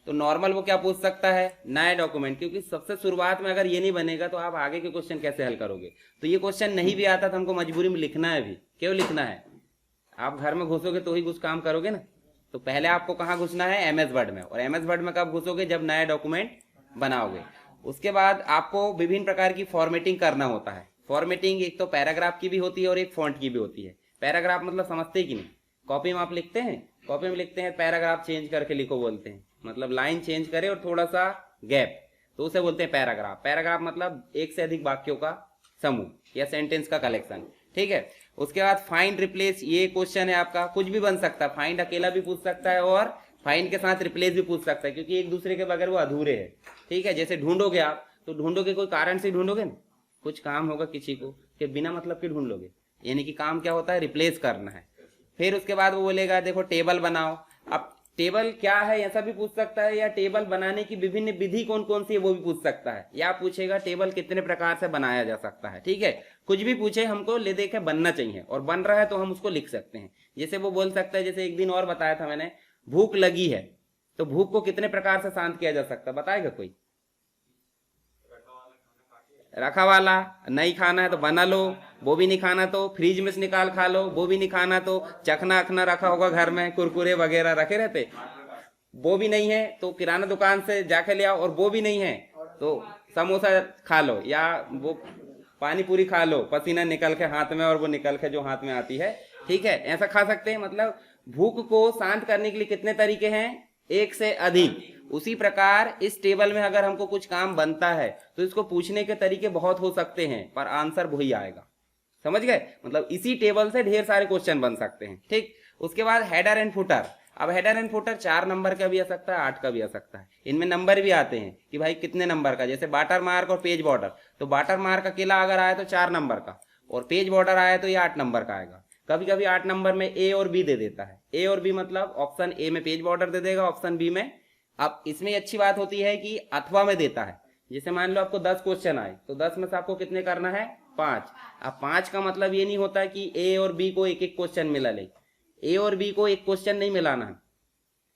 तो नॉर्मल वो क्या पूछ सकता है, नया डॉक्यूमेंट, क्योंकि सबसे शुरुआत में अगर ये नहीं बनेगा तो आप आगे के क्वेश्चन कैसे हल करोगे। तो ये क्वेश्चन नहीं भी आता तो हमको मजबूरी में लिखना है भी। क्यों लिखना है, आप घर में घुसोगे तो ही कुछ काम करोगे ना। तो पहले आपको कहाँ घुसना है, एमएस वर्ड में। और एमएस वर्ड में कब घुसोगे, जब नया डॉक्यूमेंट बनाओगे। उसके बाद आपको विभिन्न प्रकार की फॉर्मेटिंग करना होता है। फॉर्मेटिंग एक तो पैराग्राफ की भी होती है और एक फॉन्ट की भी होती है। पैराग्राफ मतलब समझते कि नहीं, कॉपी में आप लिखते हैं, कॉपी में लिखते हैं पैराग्राफ चेंज करके लिखो बोलते हैं, मतलब लाइन चेंज करे और थोड़ा सा गैप, तो उसे बोलते हैं पैराग्राफ। पैराग्राफ मतलब एक से अधिक वाक्यों का समूह या सेंटेंस का कलेक्शन, ठीक है। उसके बाद फाइंड रिप्लेस, ये क्वेश्चन है आपका, कुछ भी बन सकता है। फाइंड अकेला भी पूछ सकता है और फाइंड के साथ रिप्लेस भी पूछ सकता है, क्योंकि एक दूसरे के बगैर वो अधूरे है, ठीक है। जैसे ढूंढोगे आप, तो ढूंढोगे कोई कारण से ढूंढोगे ना, कुछ काम होगा किसी को, कि बिना मतलब के ढूंढ लोगे, यानी कि काम क्या होता है, रिप्लेस करना है। फिर उसके बाद वो बोलेगा देखो टेबल बनाओ। अब टेबल क्या है ऐसा भी पूछ सकता है, या टेबल बनाने की विभिन्न विधि कौन कौन सी है वो भी पूछ सकता है, या पूछेगा टेबल कितने प्रकार से बनाया जा सकता है, ठीक है। कुछ भी पूछे, हमको ले देखे बनना चाहिए, और बन रहा है तो हम उसको लिख सकते हैं। जैसे वो बोल सकता है, जैसे एक दिन और बताया था मैंने, भूख लगी है, तो भूख को कितने प्रकार से शांत किया जा सकता है, बताएगा कोई। रखा वाला, नहीं खाना है तो बना लो, वो भी नहीं खाना तो फ्रिज में से निकाल खा लो, वो भी नहीं खाना तो चखना अखना रखा होगा घर में, कुरकुरे वगैरह रखे रहते, वो भी नहीं है तो किराना दुकान से जाके ले आओ, और वो भी नहीं है तो समोसा खा लो, या वो पानी पूरी खा लो, पसीना निकल के हाथ में और वो निकल के जो हाथ में आती है, ठीक है, ऐसा खा सकते हैं। मतलब भूख को शांत करने के लिए कितने तरीके हैं, एक से अधिक। उसी प्रकार इस टेबल में अगर हमको कुछ काम बनता है तो इसको पूछने के तरीके बहुत हो सकते हैं, पर आंसर वही आएगा, समझ गए। मतलब इसी टेबल से ढेर सारे क्वेश्चन बन सकते हैं, ठीक। उसके बाद हेडर एंड फुटर। अब हेडर एंड फुटर 4 नंबर का भी आ सकता है, 8 का भी आ सकता है। इनमें नंबर भी आते हैं कि भाई कितने नंबर का, जैसे वाटर मार्क और पेज बॉर्डर। तो वाटर मार्क अकेला अगर आया तो 4 नंबर का, और पेज बॉर्डर आया तो ये 8 नंबर का आएगा। कभी कभी 8 नंबर में ए और बी दे देता है। ए और बी मतलब ऑप्शन ए में पेज बॉर्डर दे देगा, ऑप्शन बी में। अब इसमें अच्छी बात होती है कि अथवा में देता है। जैसे मान लो आपको 10 क्वेश्चन आए, तो 10 में से आपको कितने करना है, 5। अब 5 का मतलब ये नहीं होता कि ए और बी को एक एक क्वेश्चन मिला ले। ए और बी को एक क्वेश्चन नहीं मिलाना है।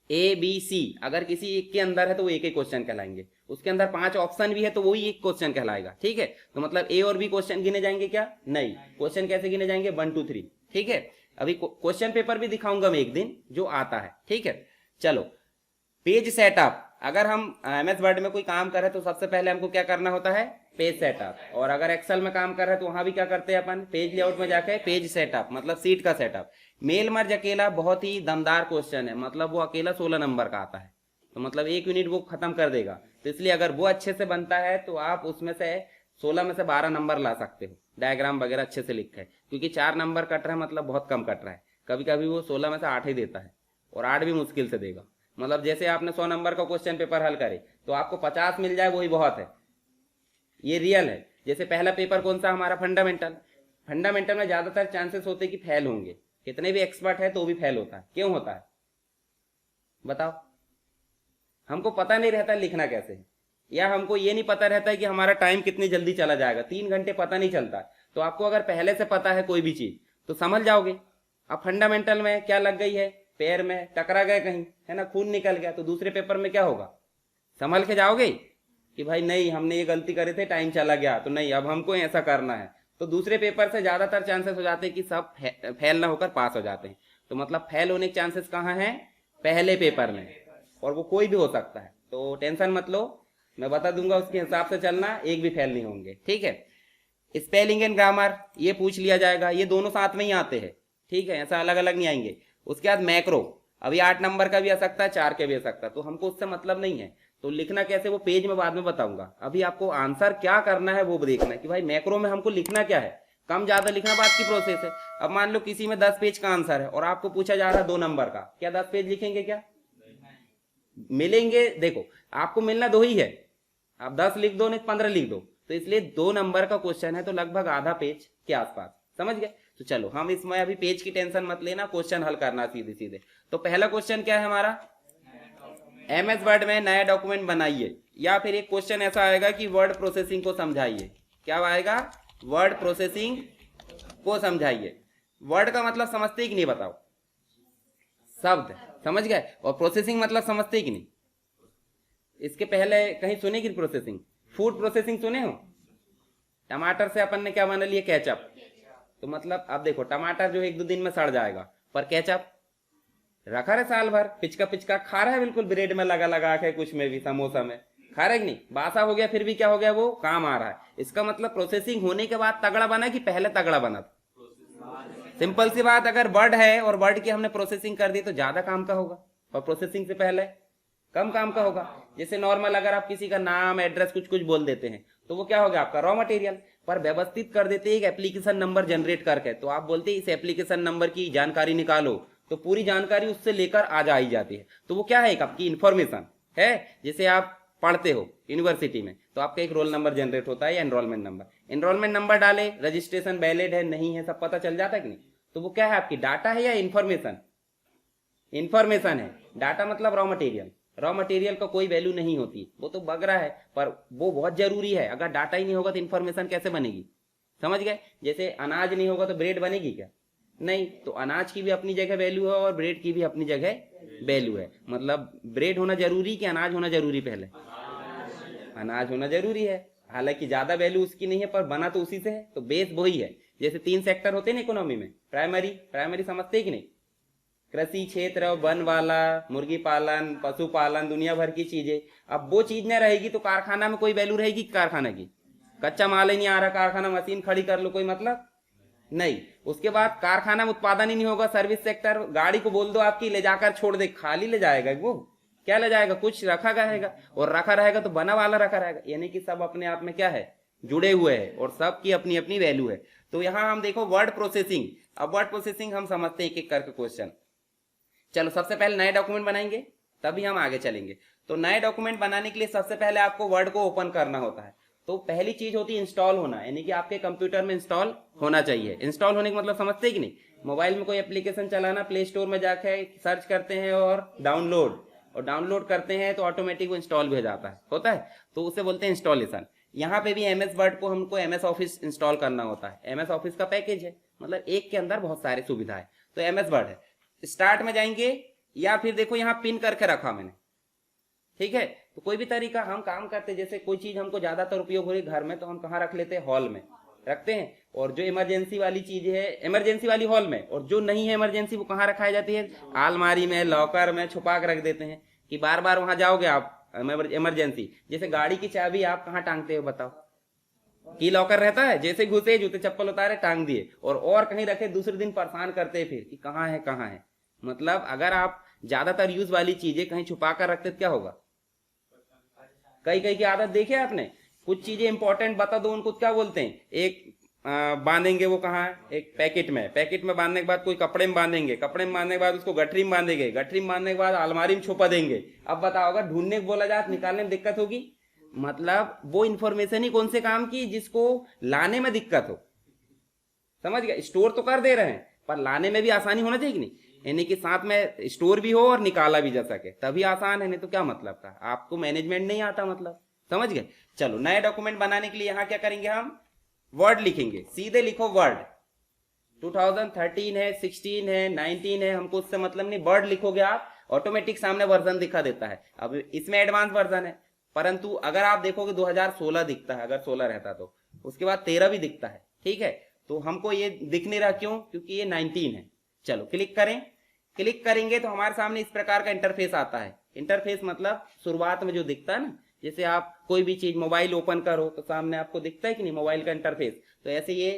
ए बी सी अगर किसी एक के अंदर है तो वो एक एक क्वेश्चन कहलाएंगे, उसके अंदर 5 ऑप्शन भी है तो वो ही एक क्वेश्चन कहलाएगा, ठीक है। तो मतलब ए और बी क्वेश्चन गिने जाएंगे क्या, नहीं। क्वेश्चन कैसे गिने जाएंगे, 1 2 3, ठीक है। अभी क्वेश्चन पेपर भी दिखाऊंगा मैं एक दिन जो आता है, ठीक है। चलो, पेज सेटअप। अगर हम एमएस वर्ड में कोई काम कर रहे हैं तो सबसे पहले हमको क्या करना होता है, पेज सेटअप। और अगर एक्सेल में काम कर रहे हैं तो वहां भी क्या करते हैं अपन, पेज लेआउट में जाके पेज सेटअप, मतलब सीट का सेटअप। मेल मर्ज अकेला बहुत ही दमदार क्वेश्चन है, मतलब वो अकेला 16 नंबर का आता है, तो मतलब 1 यूनिट वो खत्म कर देगा। तो इसलिए अगर वो अच्छे से बनता है तो आप उसमें से 16 में से 12 नंबर ला सकते हो, डायग्राम वगैरह अच्छे से लिख है। क्योंकि 4 नंबर कट रहा है मतलब बहुत कम कट रहा है, कभी कभी वो 16 में से 8 ही देता है, और 8 भी मुश्किल से देगा। मतलब जैसे आपने 100 नंबर का क्वेश्चन पेपर हल करे तो आपको 50 मिल जाए वही बहुत है, ये रियल है। जैसे पहला पेपर कौन सा हमारा, फंडामेंटल। फंडामेंटल में ज्यादातर चांसेस होते कि फेल होंगे, कितने भी एक्सपर्ट है तो भी फेल होता है। क्यों होता है बताओ, हमको पता नहीं रहता लिखना कैसे है, या हमको ये नहीं पता रहता है कि हमारा टाइम कितनी जल्दी चला जाएगा, 3 घंटे पता नहीं चलता। तो आपको अगर पहले से पता है कोई भी चीज तो समझ जाओगे। अब फंडामेंटल में क्या लग गई है, पैर में टकरा गए कहीं, है ना, खून निकल गया, तो दूसरे पेपर में क्या होगा, संभल के जाओगे कि भाई नहीं हमने ये गलती करे थे, टाइम चला गया तो नहीं, अब हमको ऐसा करना है। तो दूसरे पेपर से ज्यादातर चांसेस हो जाते हैं कि सब फेल ना होकर पास हो जाते हैं। तो मतलब फेल होने के चांसेस कहाँ हैं, पहले पेपर में, और वो कोई भी हो सकता है। तो टेंशन मत लो, मैं बता दूंगा उसके हिसाब से चलना, एक भी फेल नहीं होंगे, ठीक है। स्पेलिंग एंड ग्रामर ये पूछ लिया जाएगा, ये दोनों साथ में ही आते हैं, ठीक है, ऐसा अलग अलग नहीं आएंगे। उसके बाद मैक्रो, अभी 8 नंबर का भी आ सकता है, 4 के भी आ सकता है, तो हमको उससे मतलब नहीं है। तो लिखना कैसे वो पेज में बाद में बताऊंगा, अभी आपको आंसर क्या करना है वो देखना है कि भाई मैक्रो में हमको लिखना क्या है। कम ज्यादा लिखना बात की प्रोसेस है। अब मान लो किसी में 10 पेज का आंसर है और आपको पूछा जा रहा है 2 नंबर का, क्या 10 पेज लिखेंगे, क्या मिलेंगे? देखो आपको मिलना 2 ही है, आप 10 लिख दो नहीं 15 लिख दो, तो इसलिए 2 नंबर का क्वेश्चन है तो लगभग आधा पेज के आसपास, समझ गए। तो चलो हम इसमें अभी पेज की टेंशन मत लेना, क्वेश्चन हल करना सीधे सीधे। तो पहला क्वेश्चन क्या है हमारा, एमएस वर्ड में नया डॉक्यूमेंट बनाइए, या फिर एक क्वेश्चन ऐसा आएगा कि वर्ड प्रोसेसिंग को समझाइए। क्या आएगा, वर्ड प्रोसेसिंग को समझाइए। वर्ड का मतलब समझते कि नहीं बताओ, शब्द समझ गए, और प्रोसेसिंग मतलब समझते कि नहीं, इसके पहले कहीं सुने की प्रोसेसिंग? फूड प्रोसेसिंग सुने हो? टमाटर से अपन ने क्या बना लिया? केचप। तो मतलब अब देखो, टमाटर जो 1-2 दिन में सड़ जाएगा, पर केचप रखा रहे साल भर, पिचका पिचका खा रहा है, बिल्कुल ब्रेड में लगा लगा के, कुछ में भी, समोसा में खा रहे कि नहीं, बासा हो गया फिर भी क्या हो गया, वो काम आ रहा है। इसका मतलब प्रोसेसिंग होने के बाद तगड़ा बना कि पहले तगड़ा बना था? सिंपल सी बात, अगर वर्ड है और वर्ड की हमने प्रोसेसिंग कर दी तो ज्यादा काम का होगा, और प्रोसेसिंग से पहले कम काम का होगा। जैसे नॉर्मल अगर आप किसी का नाम, एड्रेस कुछ कुछ बोल देते हैं तो वो क्या हो गया आपका रॉ मटेरियल, पर व्यवस्थित कर देते हैं एक एप्लीकेशन नंबर जनरेट करके। तो आप बोलते हैं इस एप्लीकेशन नंबर की जानकारी निकालो, तो पूरी जानकारी उससे लेकर आ जाती है। तो वो क्या है, एक आपकी इंफॉर्मेशन है। जैसे आप पढ़ते हो यूनिवर्सिटी में तो आपका एक रोल नंबर जनरेट होता है या एनरोलमेंट नंबर। एनरोलमेंट नंबर डाले, रजिस्ट्रेशन वैलिड है नहीं है सब पता चल जाता है कि नहीं। तो वो क्या है आपकी, डाटा है या इंफॉर्मेशन? इंफॉर्मेशन है। डाटा मतलब रॉ मटेरियल। रॉ मटेरियल का कोई वैल्यू नहीं होती, वो तो बग रहा है, पर वो बहुत जरूरी है। अगर डाटा ही नहीं होगा तो इंफॉर्मेशन कैसे बनेगी? समझ गए? जैसे अनाज नहीं होगा तो ब्रेड बनेगी क्या? नहीं। तो अनाज की भी अपनी जगह वैल्यू है और ब्रेड की भी अपनी जगह वैल्यू है। मतलब ब्रेड होना जरूरी कि अनाज होना जरूरी? पहले अनाज होना जरूरी है, हालांकि ज्यादा वैल्यू उसकी नहीं है, पर बना तो उसी से है, तो बेस वही है। जैसे 3 सेक्टर होते हैं ना इकोनॉमी में, प्राइमरी समझते हैं कि नहीं? कृषि क्षेत्र, वन वाला, मुर्गी पालन, पशुपालन, दुनिया भर की चीजें। अब वो चीज न रहेगी तो कारखाना में कोई वैल्यू रहेगी? कारखाना की कच्चा माल ही नहीं आ रहा, कारखाना मशीन खड़ी कर लो, कोई मतलब नहीं। उसके बाद कारखाना में उत्पादन ही नहीं होगा। सर्विस सेक्टर, गाड़ी को बोल दो आपकी ले जाकर छोड़ दे, खाली ले जाएगा वो, क्या ले जाएगा? कुछ रखा रहेगा, और रखा रहेगा तो बना वाला रखा रहेगा। यानी कि सब अपने आप में क्या है, जुड़े हुए हैं, और सबकी अपनी अपनी वैल्यू है। तो यहां हम देखो वर्ड प्रोसेसिंग। अब वर्ड प्रोसेसिंग हम समझते हैं एक एक करके क्वेश्चन। चलो सबसे पहले नए डॉक्यूमेंट बनाएंगे, तभी हम आगे चलेंगे। तो नए डॉक्यूमेंट बनाने के लिए सबसे पहले आपको वर्ड को ओपन करना होता है। तो पहली चीज होती है इंस्टॉल होना, यानी कि आपके कंप्यूटर में इंस्टॉल होना चाहिए। इंस्टॉल होने का मतलब समझते हैं कि नहीं? मोबाइल में कोई एप्लीकेशन चलाना, प्ले स्टोर में जाके सर्च करते हैं और डाउनलोड करते हैं तो ऑटोमेटिक वो इंस्टॉल भी हो जाता है, होता है। तो उसे बोलते हैं इंस्टॉलेशन। यहाँ पे भी एमएस वर्ड को हमको एमएस ऑफिस इंस्टॉल करना होता है। एमएस ऑफिस का पैकेज है, मतलब एक के अंदर बहुत सारी सुविधा है। तो एमएस वर्ड है। स्टार्ट में जाएंगे, या फिर देखो यहाँ पिन करके रखा मैंने, ठीक है। तो कोई भी तरीका हम काम करते, जैसे कोई चीज हमको ज्यादातर उपयोग हो रही घर में तो हम कहाँ रख लेते हैं? हॉल में रखते हैं। और जो इमरजेंसी वाली चीज है, इमरजेंसी वाली हॉल में, और जो नहीं है इमरजेंसी वो कहाँ रखाई जाती है? अलमारी में, लॉकर में छुपा के रख देते हैं कि बार बार वहां जाओगे आप इमरजेंसी। जैसे गाड़ी की चाबी आप कहाँ टांगते हो बताओ? की लॉकर रहता है, जैसे घुसे जूते चप्पल उतारे टांग दिए, और कहीं रखे, दूसरे दिन परेशान करते हैं फिर कि कहाँ है कहाँ है। मतलब अगर आप ज्यादातर यूज वाली चीजें कहीं छुपा कर रखते तो क्या होगा? कई की आदत देखी है आपने, कुछ चीजें इंपॉर्टेंट बता दो उनको, क्या बोलते हैं? एक बांधेंगे, वो कहाँ है? एक पैकेट में बांधने के बाद कोई कपड़े में बांधेंगे, कपड़े में बांधने के बाद उसको गठरी में बांधेंगे, गठरी में बांधने के बाद अलमारी में छुपा देंगे। अब बताओ, अगर ढूंढने को बोला जाए निकालने में दिक्कत होगी? मतलब वो इंफॉर्मेशन ही कौन से काम की जिसको लाने में दिक्कत हो? समझ गया? स्टोर तो कर दे रहे हैं, पर लाने में भी आसानी होना चाहिए कि नहीं? यानी कि साथ में स्टोर भी हो और निकाला भी जा सके, तभी आसान है, नहीं तो क्या मतलब था? आपको मैनेजमेंट नहीं आता, मतलब समझ गए? चलो नए डॉक्यूमेंट बनाने के लिए यहाँ क्या करेंगे, हम वर्ड लिखेंगे। सीधे लिखो वर्ड। 2013 है, 16 है, 19 है, हमको उससे मतलब नहीं। वर्ड लिखोगे आप, ऑटोमेटिक सामने वर्जन दिखा देता है। अब इसमें एडवांस वर्जन है, परंतु अगर आप देखोगे 2016 दिखता है, अगर 16 रहता तो उसके बाद 13 भी दिखता है, ठीक है। तो हमको ये दिख नहीं रहा, क्यों? क्योंकि ये 19 है। चलो क्लिक करें। क्लिक करेंगे तो हमारे सामने इस प्रकार का इंटरफेस आता है। इंटरफेस मतलब शुरुआत में जो दिखता है ना, जैसे आप कोई भी चीज मोबाइल ओपन करो तो सामने आपको दिखता है कि नहीं मोबाइल का इंटरफेस, तो ऐसे ये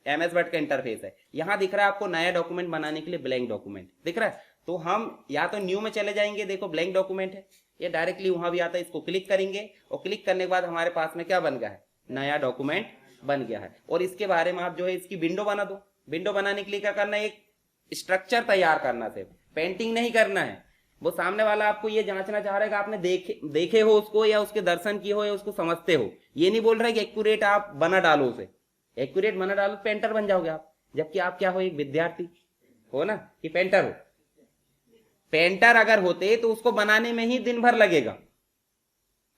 एमएस वर्ड का इंटरफेस है। यहां दिख रहा है आपको नया डॉक्यूमेंट बनाने के लिए ब्लैंक डॉक्यूमेंट दिख रहा है। तो हम या तो न्यू में चले जाएंगे, देखो ब्लैंक डॉक्यूमेंट है, ये डायरेक्टली वहां भी आता है। इसको क्लिक करेंगे और क्लिक करने के बाद हमारे पास में क्या बन गया है? नया डॉक्यूमेंट बन गया है। और इसके बारे में आप जो है इसकी विंडो बना दो। विंडो बनाने के लिए क्या करना है? एक स्ट्रक्चर तैयार करना, सिर्फ पेंटिंग नहीं करना है। वो सामने वाला आपको ये जांचना चाह रहा है कि आपने देखे हो उसको, या उसके दर्शन किए हो, या उसको समझते हो। ये नहीं बोल रहा है कि एक्यूरेट आप बना डालो उसे। एक्यूरेट बना डालो पेंटर बन जाओगे आप, जबकि आप क्या हो? एक विद्यार्थी हो ना, कि पेंटर हो। पेंटर अगर होते तो उसको बनाने में ही दिन भर लगेगा।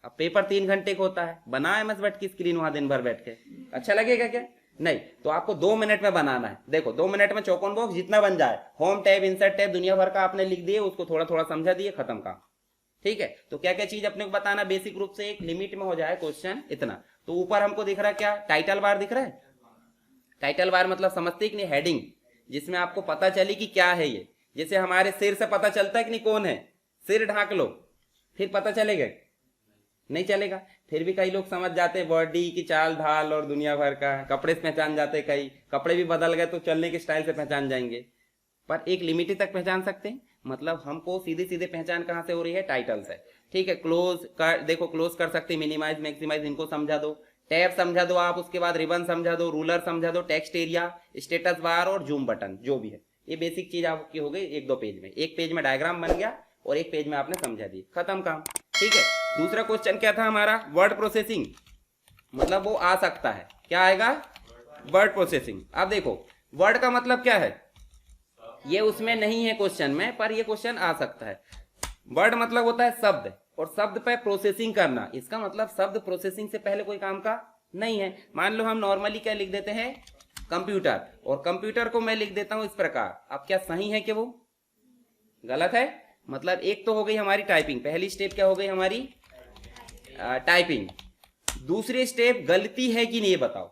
अब पेपर 3 घंटे का होता है, बना एमएस वर्ड की स्क्रीन वहां दिन भर बैठ के, अच्छा लगेगा क्या? नहीं। तो आपको 2 मिनट में बनाना है। देखो 2 मिनट में चौकोन बॉक्स जितना बन जाए, होम टैब, इंसर्ट टैब, दुनिया भर का आपने लिख दिए, उसको थोड़ा थोड़ा समझा दिए, खत्म काम। ठीक है, तो क्या क्या चीज अपने को बताना, बेसिक रूप से एक लिमिट में हो जाए क्वेश्चन इतना। तो ऊपर हमको दिख रहा है क्या, टाइटल बार दिख रहा है। टाइटल बार मतलब समझते कि नहीं, हेडिंग, जिसमें आपको पता चले कि क्या है ये। जैसे हमारे सिर से पता चलता है कि नहीं कौन है, सिर ढांक लो फिर पता चलेगा, नहीं चलेगा। फिर भी कई लोग समझ जाते हैं बॉडी की चाल ढाल और दुनिया भर का, कपड़े से पहचान जाते, कई कपड़े भी बदल गए तो चलने के स्टाइल से पहचान जाएंगे, पर एक लिमिट तक पहचान सकते हैं। मतलब हमको सीधे सीधे पहचान कहां से हो रही है, टाइटल से। ठीक है, क्लोज कर देखो, क्लोज कर सकते, मिनिमाइज मैक्सिमाइज इनको समझा दो, टैब समझा दो आप, उसके बाद रिबन समझा दो, रूलर समझा दो, टेक्स्ट एरिया, स्टेटस बार और जूम बटन जो भी है। ये बेसिक चीज आपकी हो गई एक दो पेज में, एक पेज में डायग्राम बन गया और एक पेज में आपने समझा दी, खत्म काम। ठीक है, दूसरा क्वेश्चन क्या था हमारा, वर्ड प्रोसेसिंग, मतलब वो आ सकता है, क्या आएगा, वर्ड प्रोसेसिंग। अब देखो वर्ड का मतलब क्या है, ये उसमें नहीं है क्वेश्चन में, पर ये क्वेश्चन आ सकता है। वर्ड मतलब होता है शब्द, और शब्द पे प्रोसेसिंग करना, इसका मतलब शब्द प्रोसेसिंग से पहले कोई काम का नहीं है। मान लो हम नॉर्मली क्या लिख देते हैं, कंप्यूटर, और कंप्यूटर को मैं लिख देता हूं इस प्रकार। अब क्या सही है कि वो गलत है, मतलब एक तो हो गई हमारी टाइपिंग, पहली स्टेप क्या हो गई हमारी टाइपिंग। दूसरी स्टेप गलती है कि नहीं ये बताओ,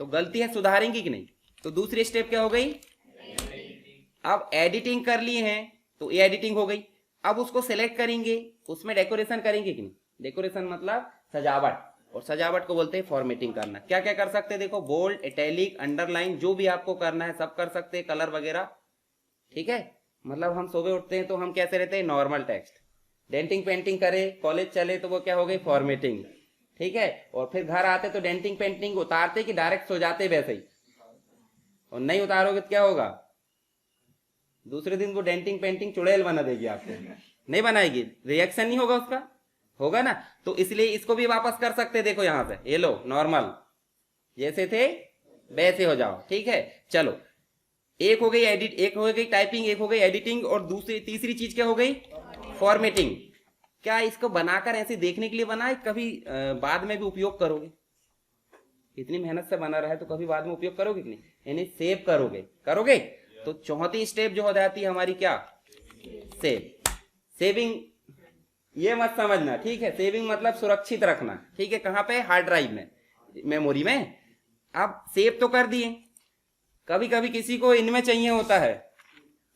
तो गलती है सुधारेंगे कि नहीं, तो दूसरी स्टेप क्या हो गई, अब एडिटिंग कर लिए हैं तो ये एडिटिंग हो गई। अब उसको सिलेक्ट करेंगे, उसमें डेकोरेशन करेंगे कि नहीं, डेकोरेशन मतलब सजावट, और सजावट को बोलते हैं फॉर्मेटिंग करना। क्या क्या कर सकते हैं देखो, बोल्ड, इटैलिक, अंडरलाइन, जो भी आपको करना है सब कर सकते हैं, कलर वगैरह। ठीक है, मतलब हम सुबह उठते हैं तो हम कैसे रहते हैं, नॉर्मल टेक्स्ट। डेंटिंग पेंटिंग करे, कॉलेज चले तो वो क्या हो गई, फॉर्मेटिंग। ठीक है, और फिर घर आते तो डेंटिंग पेंटिंग उतारते कि डायरेक्ट सो जाते वैसे ही, और नहीं उतारोगे तो क्या होगा, दूसरे दिन वो डेंटिंग पेंटिंग चुड़ैल बना देगी आपको, नहीं बनाएगी, रिएक्शन नहीं होगा उसका, होगा ना। तो इसलिए इसको भी वापस कर सकते, देखो यहां से, ये लो नॉर्मल, जैसे थे वैसे हो जाओ। ठीक है, चलो एक हो गई एडिट, एक हो गई टाइपिंग, एक हो गई एडिटिंग, और दूसरी तीसरी चीज क्या हो गई, फॉर्मेटिंग। क्या इसको बनाकर ऐसे देखने के लिए बनाए, कभी बाद में भी उपयोग करोगे, इतनी मेहनत से बना रहा है तो कभी बाद में उपयोग करोगे कि नहीं, यानी सेव करोगे, करोगे। तो चौथी स्टेप जो हो जाती है हमारी क्या, सेव, सेविंग। ये मत समझना, ठीक है, सेविंग मतलब सुरक्षित रखना, ठीक है, कहां पे, हार्ड ड्राइव में, मेमोरी में। अब सेव तो कर दिए, कभी कभी किसी को इनमें चाहिए होता है,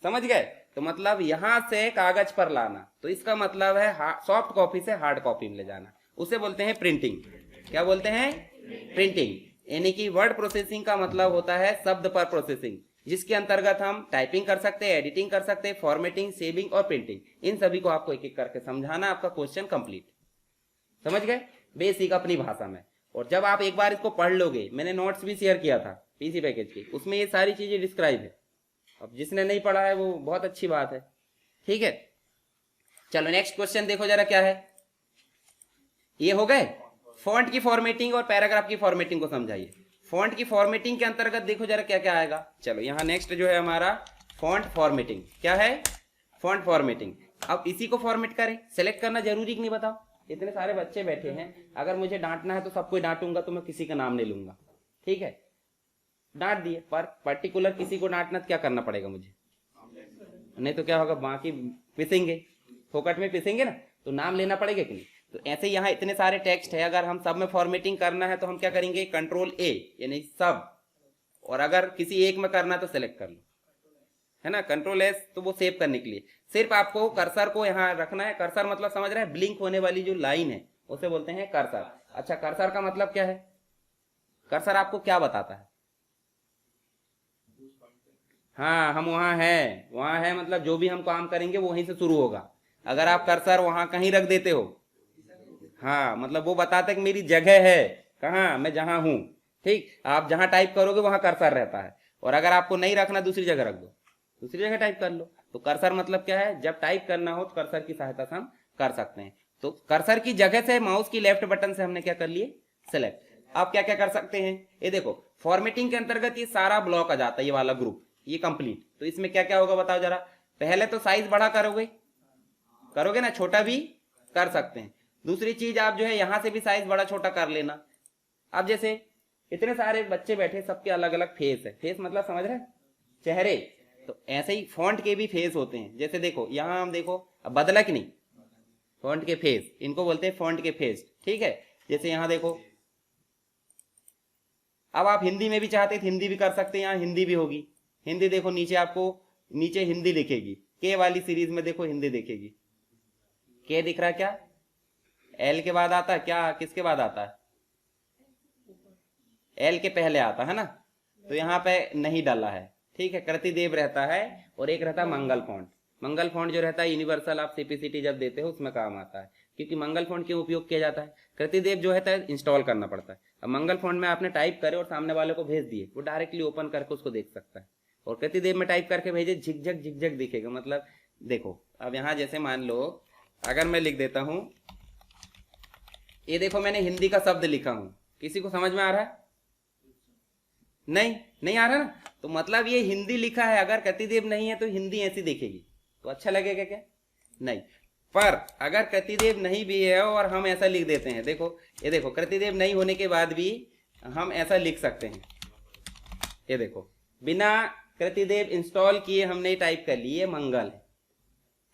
समझ गए, तो मतलब यहां से कागज पर लाना, तो इसका मतलब है सॉफ्ट कॉपी से हार्ड कॉपी में ले जाना, उसे बोलते हैं प्रिंटिंग। क्या बोलते हैं, प्रिंटिंग। यानी कि वर्ड प्रोसेसिंग का मतलब होता है शब्द पर प्रोसेसिंग, जिसके अंतर्गत हम टाइपिंग कर सकते हैं, एडिटिंग कर सकते हैं, फॉर्मेटिंग, सेविंग और प्रिंटिंग। इन सभी को आपको एक एक करके समझाना, आपका क्वेश्चन कंप्लीट, समझ गए, बेसिक अपनी भाषा में। और जब आप एक बार इसको पढ़ लोगे, मैंने नोट्स भी शेयर किया था पीसी पैकेज की, उसमें ये सारी चीजें डिस्क्राइब है। अब जिसने नहीं पढ़ा है वो बहुत अच्छी बात है। ठीक है, चलो नेक्स्ट क्वेश्चन देखो जरा क्या है। ये हो गए फॉन्ट की फॉर्मेटिंग और पैराग्राफ की फॉर्मेटिंग को समझाइए। फॉन्ट की फॉर्मेटिंग के अंतर्गत देखो जरा क्या क्या आएगा। चलो यहाँ नेक्स्ट जो है हमारा फॉन्ट फॉर्मेटिंग, क्या है, फॉन्ट फॉर्मेटिंग। अब इसी को फॉर्मेट करें, सेलेक्ट करना जरूरी कि नहीं बताओ, इतने सारे बच्चे बैठे हैं, अगर मुझे डांटना है तो सबको डांटूंगा, तो मैं किसी का नाम नहीं लूंगा, ठीक है, डांट दिए, पर पर्टिकुलर किसी को डांटना तो क्या करना पड़ेगा मुझे, नहीं तो क्या होगा, बाकी पिसेंगे, फोकट में पिसेंगे ना, तो नाम लेना पड़ेगा कि नहीं। तो ऐसे यहाँ इतने सारे टेक्स्ट है, अगर हम सब में फॉर्मेटिंग करना है तो हम क्या करेंगे, कंट्रोल ए यानी सब, और अगर किसी एक में करना है तो सेलेक्ट कर लो, है ना, कंट्रोल एस, तो वो सेव करने के लिए सिर्फ आपको कर्सर को यहाँ रखना है। कर्सर मतलब समझ रहे हैं, ब्लिंक होने वाली जो लाइन है उसे बोलते हैं कर्सर। अच्छा, कर्सर का मतलब क्या है, कर्सर आपको क्या बताता है, हाँ हम वहां है मतलब जो भी हम काम करेंगे वो वहीं से शुरू होगा। अगर आप कर्सर वहां कहीं रख देते हो, हाँ मतलब वो बताता है कि मेरी जगह है कहाँ, मैं जहां हूं, ठीक, आप जहां टाइप करोगे वहां कर्सर रहता है। और अगर आपको नहीं रखना, दूसरी जगह रख दो, दूसरी जगह टाइप कर लो। तो कर्सर मतलब क्या है, जब टाइप करना हो तो कर्सर की सहायता से हम कर सकते हैं। तो कर्सर की जगह से माउस की लेफ्ट बटन से हमने क्या कर लिए, सेलेक्ट। आप क्या क्या कर सकते हैं, ये देखो फॉर्मेटिंग के अंतर्गत ये सारा ब्लॉक आ जाता है, ये वाला ग्रुप, ये कंप्लीट। तो इसमें क्या क्या होगा बताओ जरा। पहले तो साइज बड़ा करोगे ना, छोटा भी कर सकते हैं। दूसरी चीज आप जो है यहां से भी साइज बड़ा छोटा कर लेना। अब जैसे इतने सारे बच्चे बैठे, सबके अलग अलग फेस है, फेस मतलब समझ रहे हैं, चेहरे, तो ऐसे ही फॉन्ट के भी फेस होते हैं। जैसे देखो यहां हम देखो, अब बदला कि नहीं, फॉन्ट के फेस, इनको बोलते हैं फॉन्ट के फेस, ठीक है। जैसे यहाँ देखो, अब आप हिंदी में भी चाहते तो हिंदी भी कर सकते हैं, यहाँ हिंदी भी होगी। हिंदी देखो नीचे आपको, नीचे हिंदी लिखेगी, के वाली सीरीज में देखो हिंदी दिखेगी, के दिख रहा है क्या, एल के बाद आता है क्या, किसके बाद आता है, एल के पहले आता है ना, तो यहाँ पे नहीं डाला है, ठीक है। कृतिदेव रहता है और एक रहता है मंगल फॉन्ट। मंगल फॉन्ट जो रहता है यूनिवर्सल, आप सीपीसीटी जब देते हो उसमें काम आता है, क्योंकि मंगल फॉन्ट क्यों उपयोग किया जाता है, कृतिदेव जो है इंस्टॉल करना पड़ता है। अब मंगल फॉन्ट में आपने टाइप करे और सामने वाले को भेज दिए, वो डायरेक्टली ओपन करके उसको देख सकता है। और कृतिदेव में टाइप करके भेजे, झिकझक झिकझक दिखेगा, मतलब देखो अब यहाँ जैसे मान लो अगर मैं लिख देता हूं, ये देखो मैंने हिंदी का शब्द लिखा हूं, किसी को समझ में आ रहा है, नहीं आ रहा ना, तो मतलब ये हिंदी लिखा है, अगर कृतिदेव नहीं है तो हिंदी ऐसी दिखेगी, तो अच्छा लगेगा क्या, नहीं। पर अगर कृतिदेव नहीं भी है और हम ऐसा लिख देते हैं, देखो ये देखो कृतिदेव नहीं होने के बाद भी हम ऐसा लिख सकते हैं, ये देखो बिना कृतिदेव इंस्टॉल किए हमने टाइप कर लिए मंगल है,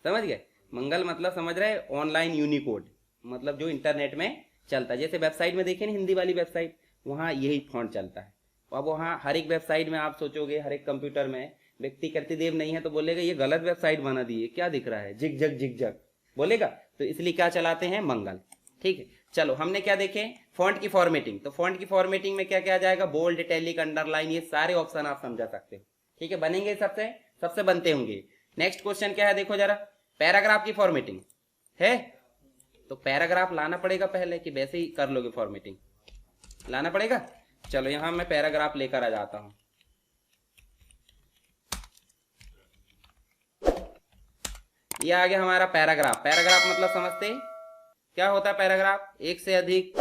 समझ गए। मंगल मतलब समझ रहे, ऑनलाइन यूनिकोड, मतलब जो इंटरनेट में चलता है। जैसे वेबसाइट में देखिए ना, हिंदी वाली वेबसाइट, वहां यही फॉन्ट चलता है। अब वहां हर एक वेबसाइट में आप सोचोगे, हर एक कंप्यूटर में व्यक्ति कृतिदेव नहीं है तो बोलेगा ये गलत वेबसाइट बना दी है, क्या दिख रहा है, झिकझक झिकझक बोलेगा, तो इसलिए क्या चलाते हैं, मंगल, ठीक है। चलो हमने क्या देखे, फॉन्ट की फॉर्मेटिंग। तो फॉन्ट की फॉर्मेटिंग में क्या क्या आ जाएगा, बोल्ड, इटैलिक, अंडरलाइन, ये सारे ऑप्शन आप समझा सकते हो, ठीक है। बनेंगे सबसे बनते होंगे। नेक्स्ट क्वेश्चन क्या है, देखो जरा, पैराग्राफ की फॉर्मेटिंग है, तो पैराग्राफ लाना पड़ेगा पहले कि वैसे ही कर लोगे, फॉर्मेटिंग लाना पड़ेगा। चलो यहां मैं पैराग्राफ लेकर आ जाता हूं, ये आ गया हमारा पैराग्राफ। पैराग्राफ मतलब समझते क्या होता है पैराग्राफ, एक से अधिक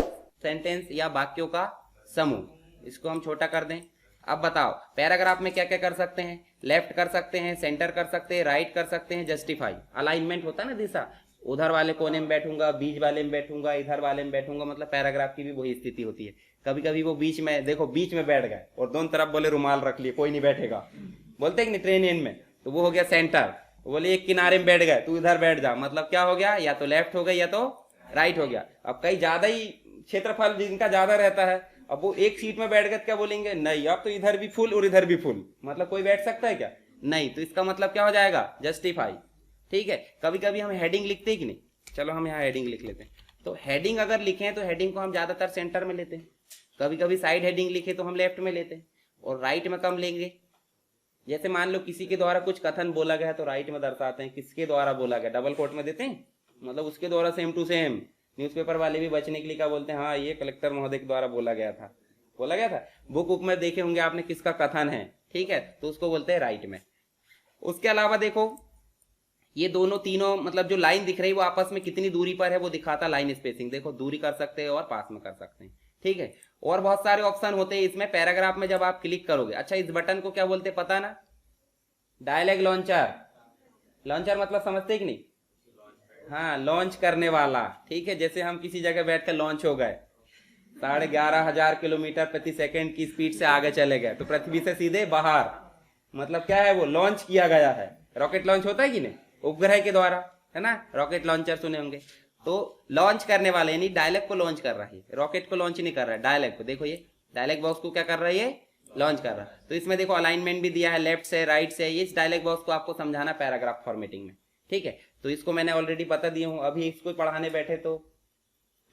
सेंटेंस या वाक्यों का समूह, इसको हम छोटा कर दें। अब बताओ पैराग्राफ में क्या क्या कर सकते हैं, लेफ्ट कर सकते हैं, सेंटर कर सकते हैं, राइट कर सकते हैं, जस्टिफाई, अलाइनमेंट होता है ना दिशा, उधर वाले कोने में बैठूंगा, बीच वाले में बैठूंगा, इधर वाले में बैठूंगा, मतलब पैराग्राफ की भी वही स्थिति होती है। कभी कभी वो बीच में, देखो बीच में बैठ गए और दोनों तरफ बोले रुमाल रख लिए, कोई नहीं बैठेगा, बोलते कि नहीं ट्रेन में, तो वो हो गया सेंटर। बोले एक किनारे में बैठ गए, तू इधर बैठ जा, मतलब क्या हो गया, या तो लेफ्ट हो गया या तो राइट हो गया। अब कहीं ज्यादा ही क्षेत्रफल जिनका ज्यादा रहता है, अब वो एक सीट में बैठ गए, क्या बोलेंगे, नहीं अब तो इधर भी फुल और इधर भी फुल, मतलब कोई बैठ सकता है क्या, नहीं, तो इसका मतलब क्या हो जाएगा, जस्टिफाई, ठीक है। कभी कभी हम हेडिंग लिखते हैं कि नहीं, चलो हम यहाँ हेडिंग लिख लेते हैं। तो हेडिंग अगर लिखे हैं तो हेडिंग को हम ज्यादातर सेंटर में लेते हैं, कभी कभी साइड हेडिंग लिखे तो हम लेफ्ट में लेते हैं, और राइट में कम लेंगे। जैसे मान लो किसी के द्वारा कुछ कथन बोला गया है तो राइट में दर्शाते हैं, किसके द्वारा बोला गया डबल कोट में देते हैं, मतलब उसके द्वारा सेम टू सेम। न्यूज़पेपर वाले भी बचने के लिए क्या बोलते हैं, हाँ ये कलेक्टर महोदय के द्वारा बोला गया था। बुक बुक में देखे होंगे आपने किसका कथन है, ठीक है, तो उसको बोलते हैं राइट में। उसके अलावा देखो ये दोनों तीनों मतलब जो लाइन दिख रही है वो आपस में कितनी दूरी पर है वो दिखाता लाइन स्पेसिंग, देखो दूरी कर सकते हैं और पास में कर सकते हैं, ठीक है। और बहुत सारे ऑप्शन होते हैं इसमें पैराग्राफ में जब आप क्लिक करोगे। अच्छा इस बटन को क्या बोलते पता ना, डायलॉग लॉन्चर। लॉन्चर मतलब समझते कि नहीं, हाँ लॉन्च करने वाला, ठीक है। जैसे हम किसी जगह बैठकर लॉन्च हो गए, 11,500 किलोमीटर प्रति सेकंड की स्पीड से आगे चले गए, तो पृथ्वी से सीधे बाहर, मतलब क्या है वो लॉन्च किया गया है। रॉकेट लॉन्च होता है कि नहीं, उपग्रह के द्वारा, है ना, रॉकेट लॉन्चर सुने होंगे। तो लॉन्च करने वाले यानी डायलॉग को लॉन्च कर रहा है, रॉकेट को लॉन्च नहीं कर रहा है, डायलॉग को। देखो ये डायलॉग बॉक्स को क्या कर रहा है, ये लॉन्च कर रहा है। तो इसमें देखो अलाइनमेंट भी दिया है, लेफ्ट से राइट से, ये इस डायलॉग बॉक्स को आपको समझाना पैराग्राफ फॉर्मेटिंग में, ठीक है। तो इसको मैंने ऑलरेडी बता दिया हूं, अभी इसको पढ़ाने बैठे तो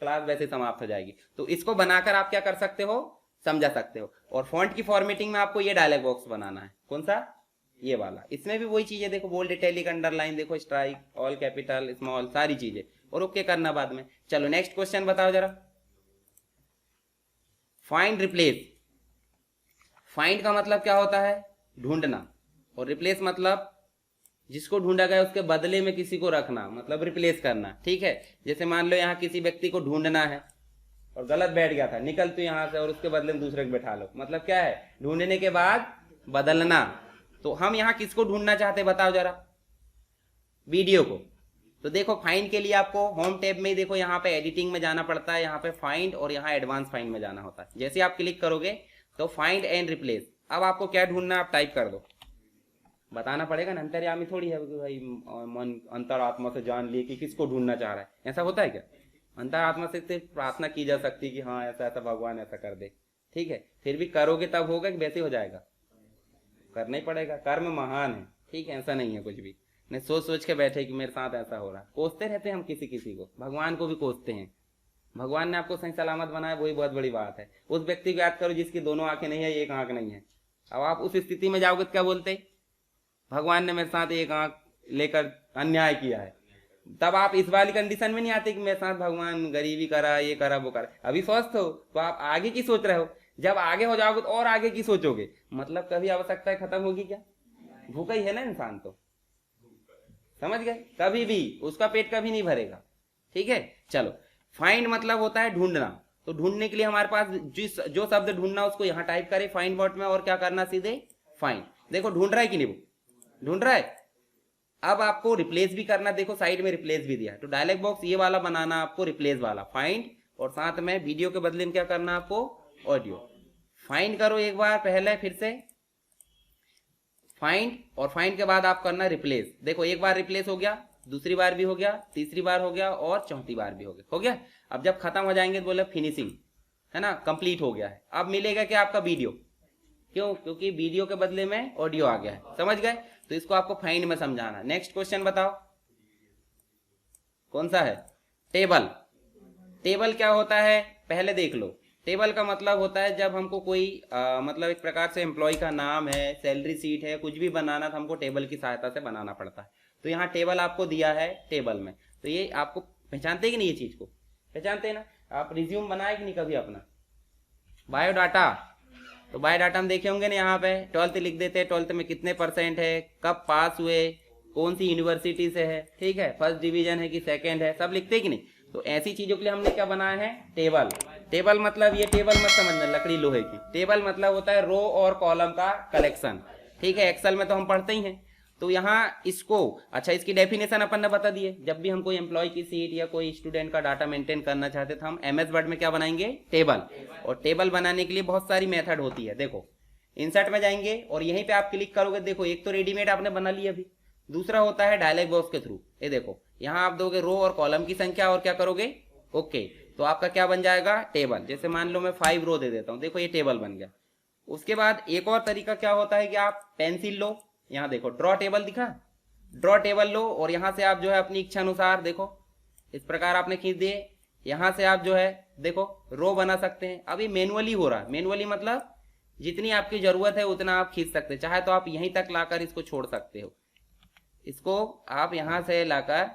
क्लास वैसे समाप्त हो जाएगी। तो इसको बनाकर आप क्या कर सकते हो, समझा सकते हो। और फॉन्ट की फॉर्मेटिंग में आपको ये डायलॉग बॉक्स बनाना है, कौन सा, ये वाला। इसमें भी वही चीजें देखो, बोल्ड, इटैलिक, अंडरलाइन, देखो स्ट्राइक, ऑल कैपिटल, स्मॉल, सारी चीजें, और ओके करना बाद में। चलो नेक्स्ट क्वेश्चन बताओ जरा, फाइंड रिप्लेस। फाइंड का मतलब क्या होता है, ढूंढना, और रिप्लेस मतलब जिसको ढूंढा गया उसके बदले में किसी को रखना, मतलब रिप्लेस करना, ठीक है। जैसे मान लो यहाँ किसी व्यक्ति को ढूंढना है और गलत बैठ गया था, निकल तू यहाँ से और उसके बदले में दूसरे को बैठा लो, मतलब क्या है, ढूंढने के बाद बदलना। तो हम यहाँ किसको ढूंढना चाहते बताओ जरा, वीडियो को। तो देखो फाइंड के लिए आपको होम टैब में ही देखो यहाँ पे एडिटिंग में जाना पड़ता है, यहाँ पे फाइंड, और यहाँ एडवांस फाइंड में जाना होता है। जैसे आप क्लिक करोगे तो फाइंड एंड रिप्लेस। अब आपको क्या ढूंढना है आप टाइप कर दो, बताना पड़ेगा ना, अंतर्यामी थोड़ी है कि भाई मन अंतरात्मा से जान लिए कि किसको ढूंढना चाह रहा है, ऐसा होता है क्या? अंतरात्मा से सिर्फ प्रार्थना की जा सकती है कि हाँ ऐसा ऐसा भगवान ऐसा कर दे, ठीक है, फिर भी करोगे तब होगा कि वैसे हो जाएगा? करना ही पड़ेगा, कर्म महान है, ठीक है, ऐसा नहीं है कुछ भी नहीं सोच सोच के बैठे कि मेरे साथ ऐसा हो रहा है। कोसते रहते हैं हम किसी किसी को, भगवान को भी कोसते हैं। भगवान ने आपको सही सलामत बनाया, वही बहुत बड़ी बात है। उस व्यक्ति को याद करो जिसकी दोनों आंखें नहीं है, एक आंख नहीं है। अब आप उस स्थिति में जाओगे तो क्या बोलते, भगवान ने मेरे साथ एक आंख लेकर अन्याय किया है। तब आप इस वाली कंडीशन में नहीं आते कि मेरे साथ भगवान गरीबी करा, ये करा, वो करा। अभी स्वस्थ हो तो आप आगे की सोच रहे हो, जब आगे हो जाओगे तो और आगे की सोचोगे। मतलब कभी आवश्यकता खत्म होगी क्या? भूखा ही है ना इंसान, तो समझ गए, कभी भी उसका पेट कभी नहीं भरेगा, ठीक है। चलो, फाइंड मतलब होता है ढूंढना। तो ढूंढने के लिए हमारे पास जो शब्द ढूंढना उसको यहाँ टाइप करें फाइंड वर्ड में, और क्या करना, सीधे फाइंड। देखो ढूंढ रहा है कि नहीं, वो ढूंढ रहा है। अब आपको रिप्लेस भी करना, देखो साइड में रिप्लेस भी दिया है, तो डायलॉग बॉक्स ये वाला बनाना आपको, रिप्लेस वाला फाइंड, और साथ में वीडियो के बदले में क्या करना आपको, ऑडियो। फाइंड करो एक बार पहले, फिर से फाइंड, और फाइंड के बाद आप करना रिप्लेस। देखो एक बार रिप्लेस हो गया, दूसरी बार भी हो गया, तीसरी बार हो गया, और चौथी बार भी हो गया। अब जब खत्म हो जाएंगे तो बोले फिनिशिंग, है ना, कंप्लीट हो गया है। अब मिलेगा क्या आपका वीडियो, क्यों? क्योंकि वीडियो के बदले में ऑडियो आ गया है, समझ गए। तो इसको आपको फाइंड में समझाना। नेक्स्ट क्वेश्चन बताओ कौन सा है, टेबल। टेबल क्या होता है पहले देख लो। टेबल का मतलब होता है जब हमको कोई मतलब एक प्रकार से एम्प्लॉय का नाम है, सैलरी सीट है, कुछ भी बनाना था हमको टेबल की सहायता से बनाना पड़ता है। तो यहाँ टेबल आपको दिया है टेबल में, तो ये आपको पहचानते कि नहीं, ये चीज को पहचानते हैं ना। आप रिज्यूम बनाए कि नहीं कभी अपना, बायोडाटा। तो बायोडाटा में देखे होंगे ना, यहाँ पे 12th लिख देते हैं, 12th में कितने % है, कब पास हुए, कौन सी यूनिवर्सिटी से है, ठीक है, फर्स्ट डिवीजन है कि सेकंड है, सब लिखते हैं कि नहीं। तो ऐसी चीजों के लिए हमने क्या बनाया है, टेबल। टेबल मतलब ये टेबल मत समझना लकड़ी लोहे की, टेबल मतलब होता है रो और कॉलम का कलेक्शन, ठीक है। एक्सेल में तो हम पढ़ते ही हैं। तो यहाँ इसको, अच्छा इसकी डेफिनेशन अपन ने बता दिए। जब भी हम कोई एम्प्लॉय की सीट या कोई स्टूडेंट का डाटा मेंटेन करना चाहते थे, हम MS वर्ड में क्या बनाएंगे, टेबल। और टेबल बनाने के लिए बहुत सारी मेथड होती है। देखो इंसर्ट में जाएंगे और यहीं पे आप क्लिक करोगे, देखो एक तो रेडीमेड आपने बना लिया अभी, दूसरा होता है डायलॉग बॉक्स के थ्रू। ये देखो यहाँ आप दोगे रो और कॉलम की संख्या और क्या करोगे, ओके, तो आपका क्या बन जाएगा, टेबल। जैसे मान लो मैं 5 रो दे देता हूँ, देखो ये टेबल बन गया। उसके बाद एक और तरीका क्या होता है कि आप पेंसिल लो, यहाँ देखो ड्रॉ टेबल दिखा, ड्रॉ टेबल लो, और यहाँ से आप जो है अपनी इच्छा अनुसार देखो इस प्रकार आपने खींच दिए, यहाँ से आप जो है देखो रो बना सकते हैं। अभी मैनुअली हो रहा है, मैनुअली मतलब जितनी आपकी जरूरत है उतना आप खींच सकते हैं, चाहे तो आप यहीं तक लाकर इसको छोड़ सकते हो, इसको आप यहां से लाकर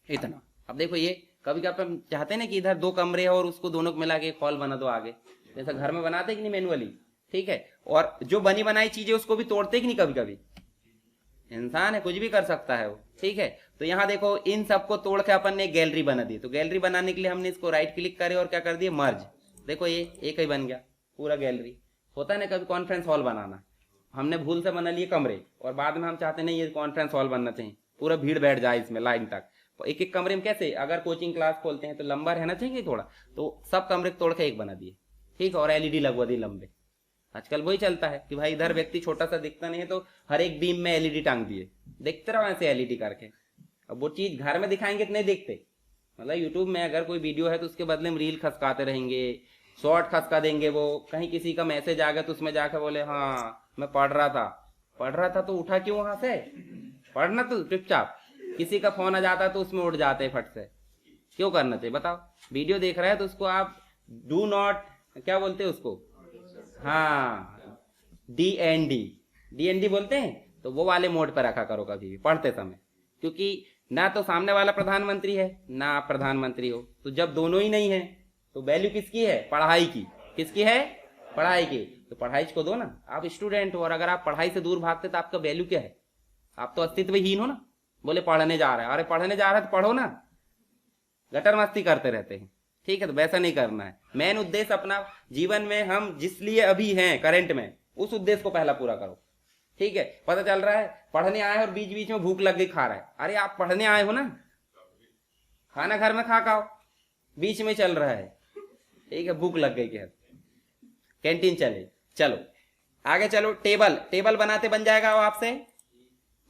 इतना। अब देखो ये कभी कभी हम चाहते हैं ना कि इधर 2 कमरे और उसको दोनों को मिला के एक हॉल बना दो आगे, जैसा घर में बनाते कि नहीं मैनुअली, ठीक है। और जो बनी बनाई चीजें उसको भी तोड़ते कि नहीं, कभी कभी इंसान है कुछ भी कर सकता है वो, ठीक है। तो यहाँ देखो इन सबको तोड़ के अपन ने गैलरी बना दी। तो गैलरी बनाने के लिए हमने इसको राइट क्लिक करे और क्या कर दिया, मर्ज। देखो ये एक ही बन गया पूरा गैलरी। होता है ना कभी कॉन्फ्रेंस हॉल बनाना, हमने भूल से बना लिए कमरे और बाद में हम चाहते नहीं ये कॉन्फ्रेंस हॉल बनना चाहिए, पूरा भीड़ बैठ जाए इसमें लाइन तक। तो एक एक कमरे में कैसे, अगर कोचिंग क्लास खोलते हैं तो लंबा रहना चाहिए थोड़ा, तो सब कमरे तोड़ के एक बना दिए, ठीक है, और LED लगवा दी लंबे। आजकल वही चलता है कि भाई इधर व्यक्ति छोटा सा दिखता नहीं है तो हर एक बीम में LED टांग दिए, देखते रहो ऐसे LED करके। अब वो चीज घर में दिखाएंगे तो नहीं देखते, मतलब यूट्यूब में अगर कोई वीडियो है तो उसके बदले में रील खसकाते रहेंगे, शॉर्ट खसका देंगे। वो कहीं किसी का मैसेज आ गया तो उसमें जाकर बोले हाँ मैं पढ़ रहा था तो उठा क्यों वहां से, पढ़ना तो चुपचाप। किसी का फोन आ जाता है तो उसमें उठ जाते हैं फट से, क्यों करना चाहिए बताओ। वीडियो देख रहे हैं तो उसको आप डू नॉट, क्या बोलते हैं उसको, हाँ DND बोलते हैं, तो वो वाले मोड पर रखा करो कभी भी पढ़ते समय। क्योंकि ना तो सामने वाला प्रधानमंत्री है ना आप प्रधानमंत्री हो, तो जब दोनों ही नहीं है तो वैल्यू किसकी है, पढ़ाई की। किसकी है, पढ़ाई की। तो पढ़ाई को दो ना, आप स्टूडेंट हो और अगर आप पढ़ाई से दूर भागते तो आपका वैल्यू क्या है, आप तो अस्तित्वहीन हो ना। बोले पढ़ने जा रहा है, अरे पढ़ने जा रहा है तो पढ़ो ना, गटर मस्ती करते रहते हैं, ठीक है। तो वैसा नहीं करना है। मेन उद्देश्य अपना जीवन में हम जिस लिए अभी हैं करंट में, उस उद्देश्य को पहला पूरा करो, ठीक है। पता चल रहा है पढ़ने आए और बीच बीच में भूख लग गई खा रहा है, अरे आप पढ़ने आए हो ना, खाना घर में खा खाओ, बीच में चल रहा है, ठीक है, भूख लग गई क्या, कैंटीन चले। चलो आगे चलो, टेबल, टेबल बनाते बन जाएगा वो आपसे।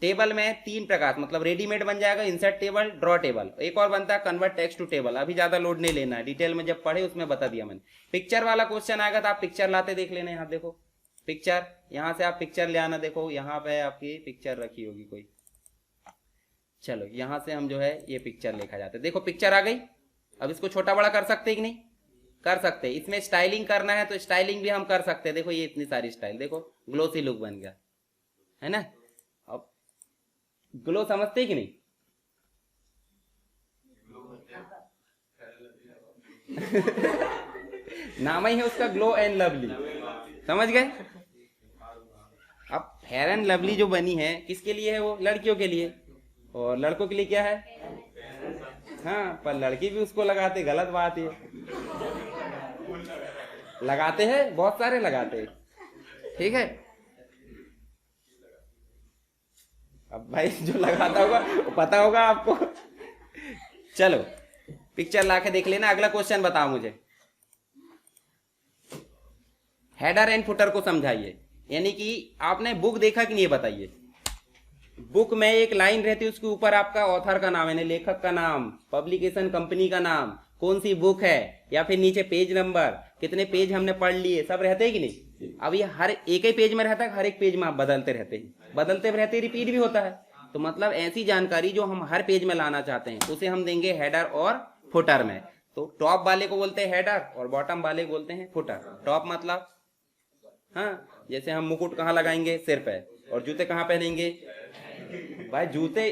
टेबल में 3 प्रकार, मतलब रेडीमेड बन जाएगा, इंसर्ट टेबल, ड्रॉ टेबल। एक और बनता है कन्वर्ट टेक्स्ट टू टेबल, अभी ज्यादा लोड नहीं लेना है, डिटेल में जब पढ़े उसमें बता दिया मैंने। पिक्चर वाला क्वेश्चन आएगा तो आप पिक्चर लाते देख लेना, यहाँ देखो पिक्चर, यहां से आप पिक्चर ले आना, देखो यहाँ पे आपकी पिक्चर रखी होगी कोई। चलो यहां से हम जो है ये पिक्चर लेकर जाते, देखो पिक्चर आ गई। अब इसको छोटा बड़ा कर सकते कि नहीं, कर सकते। इसमें स्टाइलिंग करना है तो स्टाइलिंग भी हम कर सकते हैं, देखो ये इतनी सारी स्टाइल, देखो ग्लोसी लुक बन गया है ना। अब ग्लो समझते कि नहीं? नाम ही है उसका, ग्लो एंड लवली, समझ गए। अब फेयर एंड लवली जो बनी है किसके लिए है? वो लड़कियों के लिए, और लड़कों के लिए क्या है? हाँ, पर लड़की भी उसको लगाते, गलत बात है। लगाते हैं, बहुत सारे लगाते हैं, ठीक है। अब भाई जो लगाता होगा वो पता होगा आपको। चलो पिक्चर लाके देख लेना। अगला क्वेश्चन बताओ मुझे, हेडर एंड फुटर को समझाइए, यानी कि आपने बुक देखा कि नहीं बताइए। बुक में एक लाइन रहती है, उसके ऊपर आपका ऑथर का नाम, यानी लेखक का नाम, पब्लिकेशन कंपनी का नाम, कौन सी बुक है, या फिर नीचे पेज नंबर, कितने पेज हमने पढ़ लिए, सब रहते हैं कि नहीं। अब ये हर एक ही पेज में रहता है, हर एक पेज में आप बदलते रहते हैं, बदलते रहते रिपीट भी होता है। तो मतलब ऐसी जानकारी जो हम हर पेज में लाना चाहते हैं उसे हम देंगे हेडर और फुटर में। तो टॉप वाले को बोलते हैं हेडर और बॉटम वाले को बोलते हैं फुटर। टॉप मतलब, हाँ, जैसे हम मुकुट कहाँ लगाएंगे? सिर पे। और जूते कहाँ पहनेंगे? भाई जूते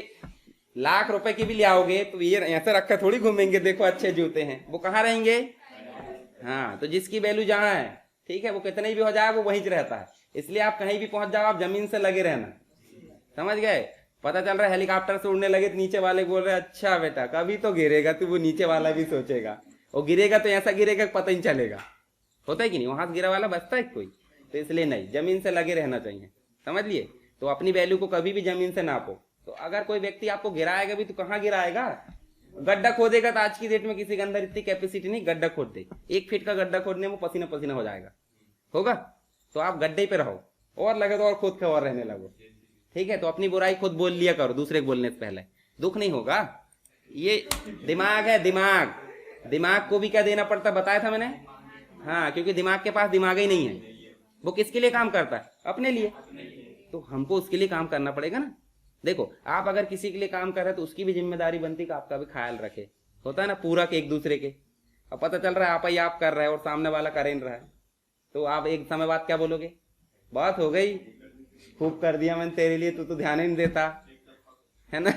लाख रुपए के भी ले आओगे तो ये ऐसे रखकर थोड़ी घूमेंगे, देखो अच्छे जूते हैं, वो कहाँ रहेंगे? हाँ, तो जिसकी वैल्यू जहाँ है, ठीक है, वो कितने भी हो जाए वो वहीं रहता है। इसलिए आप कहीं भी पहुंच जाओ, आप जमीन से लगे रहना, समझ गए। पता चल रहा है हेलीकॉप्टर से उड़ने लगे तो नीचे वाले बोल रहे अच्छा बेटा कभी तो गिरेगा, तो वो नीचे वाला भी सोचेगा, और गिरेगा तो ऐसा गिरेगा पता ही चलेगा। होता है कि नहीं? वहां से गिरा वाला बचता है कोई? तो इसलिए नहीं, जमीन से लगे रहना चाहिए, समझ लिए। तो अपनी वैल्यू को कभी भी जमीन से नापो। तो अगर कोई व्यक्ति आपको गिराएगा भी तो कहाँ गिराएगा? गड्ढा खोदेगा। तो आज की डेट में किसी के अंदर इतनी कैपेसिटी नहीं, गड्ढा खोद दे, 1 फीट का गड्ढा खोदने में पसीना पसीना हो जाएगा, होगा। तो आप गड्ढे पे रहो, और लगे तो और खोद के और रहने लगो, ठीक है। तो अपनी बुराई खुद बोल लिया करो दूसरे को बोलने से पहले, दुख नहीं होगा। ये दिमाग है, दिमाग, दिमाग को भी क्या देना पड़ता बताया था मैंने। हाँ, क्योंकि दिमाग के पास दिमाग ही नहीं है, वो किसके लिए काम करता है? अपने लिए। तो हमको उसके लिए काम करना पड़ेगा ना। देखो आप अगर किसी के लिए काम कर रहे हैं तो उसकी भी जिम्मेदारी बनती है कि आपका भी ख्याल रखे, होता है ना, पूरा के एक दूसरे के। अब पता चल रहा है आप ही आप कर रहे हैं और सामने वाला कर नहीं रहा है, तो आप एक समय बाद क्या बोलोगे? बात हो गई, खूब कर दिया मैंने तेरे लिए, तू तो ध्यान ही नहीं देता, है ना।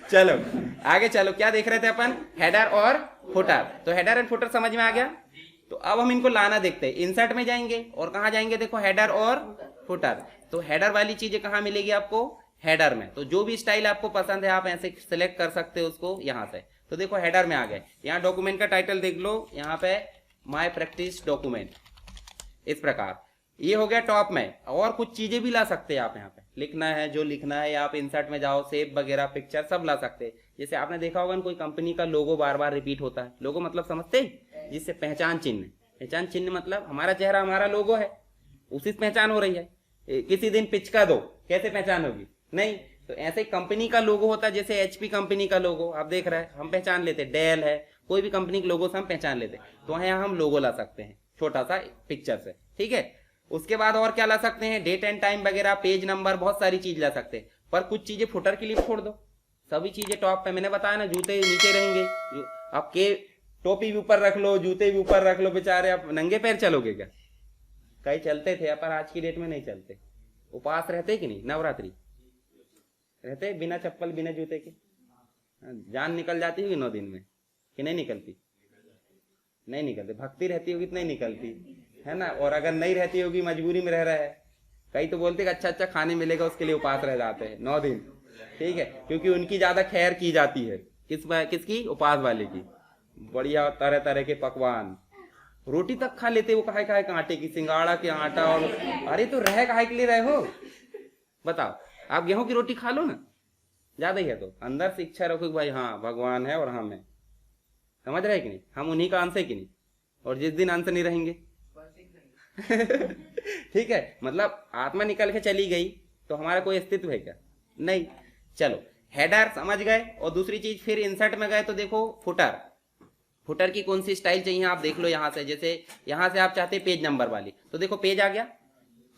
चलो आगे चलो, क्या देख रहे थे अपन? हेडर और फुटर। तो हेडर एंड फुटर समझ में आ गया। तो अब हम इनको लाना देखते हैं। इंसर्ट में जाएंगे और कहाँ जाएंगे? देखो हेडर और फुटर। तो हेडर वाली चीजें कहाँ मिलेगी आपको? हेडर में। तो जो भी स्टाइल आपको पसंद है आप ऐसे सिलेक्ट कर सकते हो उसको यहाँ से। तो देखो हेडर में आ गए, यहाँ डॉक्यूमेंट का टाइटल देख लो, यहाँ पे माई प्रैक्टिस डॉक्यूमेंट, इस प्रकार ये हो गया टॉप में। और कुछ चीजें भी ला सकते हैं आप, यहाँ पे लिखना है जो लिखना है, आप इंसर्ट में जाओ, सेव वगैरह पिक्चर सब ला सकते हैं। जैसे आपने देखा होगा कोई कंपनी का लोगो बार बार रिपीट होता है, लोगो मतलब समझते हैं, जिससे पहचान चिन्ह। पहचान चिन्ह मतलब हमारा चेहरा हमारा लोगो है, उसी से पहचान हो रही है। किसी दिन पिचका दो, कैसे पहचान होगी? नहीं। तो ऐसे कंपनी का लोगो होता है, जैसे HP कंपनी का लोगो आप देख रहे हैं, हम पहचान लेते, डेल है, कोई भी कंपनी के लोगो से हम पहचान लेते। तो यहाँ हम लोगो ला सकते हैं छोटा सा पिक्चर से, ठीक है। उसके बाद और क्या ला सकते हैं? डेट एंड टाइम वगैरह, पेज नंबर, बहुत सारी चीज ला सकते हैं। पर कुछ चीजें फुटर के लिए छोड़ दो, सभी चीजें टॉप पे। मैंने बताया ना, जूते नीचे रहेंगे, आपके टोपी भी ऊपर रख लो, जूते भी ऊपर रख लो, बेचारे आप नंगे पैर चलोगे क्या? कई चलते थे पर आज की डेट में नहीं चलते। उपवास रहते कि नहीं? नवरात्रि रहते बिना चप्पल बिना जूते के, जान निकल जाती होगी 9 दिन में कि नहीं निकलती? नहीं निकलती। भक्ति रहती होगी तो नहीं निकलती, है ना। और अगर नहीं रहती होगी, मजबूरी में रह रहा है, कई तो बोलते अच्छा अच्छा खाने मिलेगा उसके लिए उपास रह जाते हैं 9 दिन, ठीक है, क्योंकि उनकी ज्यादा खैर की जाती है। किसकी? उपास वाले की। बढ़िया तरह तरह के पकवान, रोटी तक खा लेते वो, काहे काहे के आटे की, सिंगाड़ा के आटा। और अरे तो रह काहे के लिए रहे हो? बताओ, आप गेहूं की रोटी खा लो ना, ज्यादा ही है तो अंदर से इच्छा रखो कि भाई हाँ भगवान है और हम है, समझ रहे कि नहीं, हम उन्हीं का अंश है कि नहीं, और जिस दिन अंश नहीं रहेंगे ठीक है, मतलब आत्मा निकल के चली गई तो हमारा कोई अस्तित्व है क्या, नहीं। चलो हेडर समझ गए, और दूसरी चीज फिर इंसर्ट में गए तो देखो फुटर, फुटर की कौन सी स्टाइल चाहिए आप देख लो यहाँ से। जैसे यहाँ से आप चाहते हैं पेज नंबर वाली, तो देखो पेज आ गया।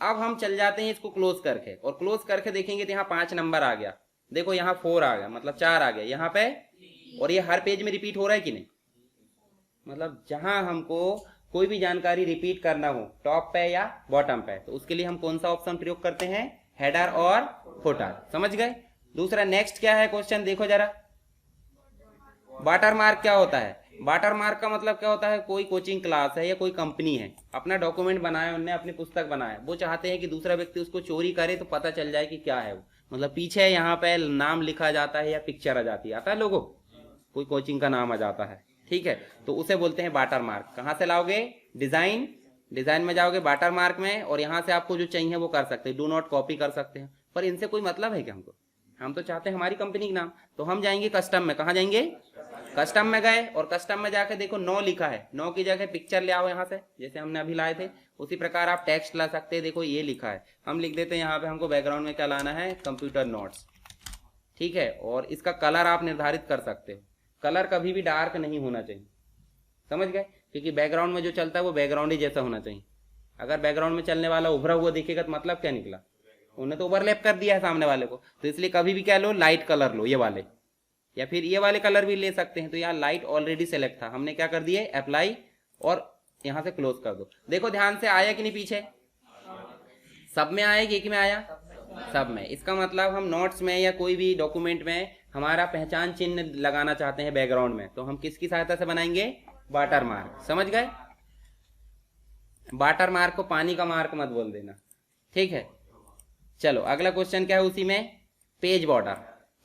अब हम चल जाते हैं इसको क्लोज करके, और क्लोज करके देखेंगे तो यहाँ 5 नंबर आ गया, देखो यहाँ 4 आ गया, मतलब 4 आ गया यहाँ पे, और ये हर पेज में रिपीट हो रहा है कि नहीं, मतलब जहां हमको कोई भी जानकारी रिपीट करना हो टॉप पे या बॉटम पे, तो उसके लिए हम कौन सा ऑप्शन प्रयोग करते हैं, हेडर और फुटर। समझ गए। दूसरा नेक्स्ट क्या है क्वेश्चन, देखो जरा, वाटर मार्क क्या होता है। वाटर मार्क का मतलब क्या होता है, कोई कोचिंग क्लास है या कोई कंपनी है, अपना डॉक्यूमेंट बनाया, उन्होंने अपनी पुस्तक बनाया, वो चाहते हैं कि दूसरा व्यक्ति उसको चोरी करे तो पता चल जाए कि क्या है वो, मतलब पीछे यहाँ पे नाम लिखा जाता है या पिक्चर आ जाती है, आता है लोगों, कोई कोचिंग का नाम आ जाता है, ठीक है, तो उसे बोलते हैं वाटर मार्क। कहाँ से लाओगे, डिजाइन, डिजाइन में जाओगे वाटर मार्क में, और यहाँ से आपको जो चाहिए वो कर सकते हैं, डू नॉट कॉपी कर सकते हैं, पर इनसे कोई मतलब है क्या हमको, हम तो चाहते हैं हमारी कंपनी का नाम, तो हम जाएंगे कस्टम में। कहाँ जाएंगे, कस्टम में गए, और कस्टम में जाके देखो 9 लिखा है, 9 की जगह पिक्चर ले आओ यहाँ से, जैसे हमने अभी लाए थे, उसी प्रकार आप टेक्स्ट ला सकते हैं। देखो ये लिखा है, हम लिख देते हैं यहाँ पे, हमको बैकग्राउंड में क्या लाना है, कंप्यूटर नोट्स, ठीक है, और इसका कलर आप निर्धारित कर सकते हो, कलर कभी भी डार्क नहीं होना चाहिए, समझ गए, क्योंकि बैकग्राउंड में जो चलता है वो बैकग्राउंड ही जैसा होना चाहिए। अगर बैकग्राउंड में चलने वाला उभरा हुआ दिखेगा तो मतलब क्या निकला, उन्हें तो ओवरलैप कर दिया है सामने वाले को, तो इसलिए कभी भी क्या लो, लाइट कलर लो, ये वाले, या फिर ये वाले कलर भी ले सकते हैं। तो यहाँ लाइट ऑलरेडी सेलेक्ट था, हमने क्या कर दिया, अप्लाई, और यहाँ से क्लोज कर दो। देखो ध्यान से आया कि नहीं, पीछे सब में आया कि एक में आया, सब में। इसका मतलब हम नोट्स में या कोई भी डॉक्यूमेंट में हमारा पहचान चिन्ह लगाना चाहते हैं बैकग्राउंड में, तो हम किसकी सहायता से बनाएंगे, वाटर मार्क। समझ गए, वाटर मार्क को पानी का मार्क मत बोल देना, ठीक है। चलो अगला क्वेश्चन क्या है उसी में, पेज बॉर्डर।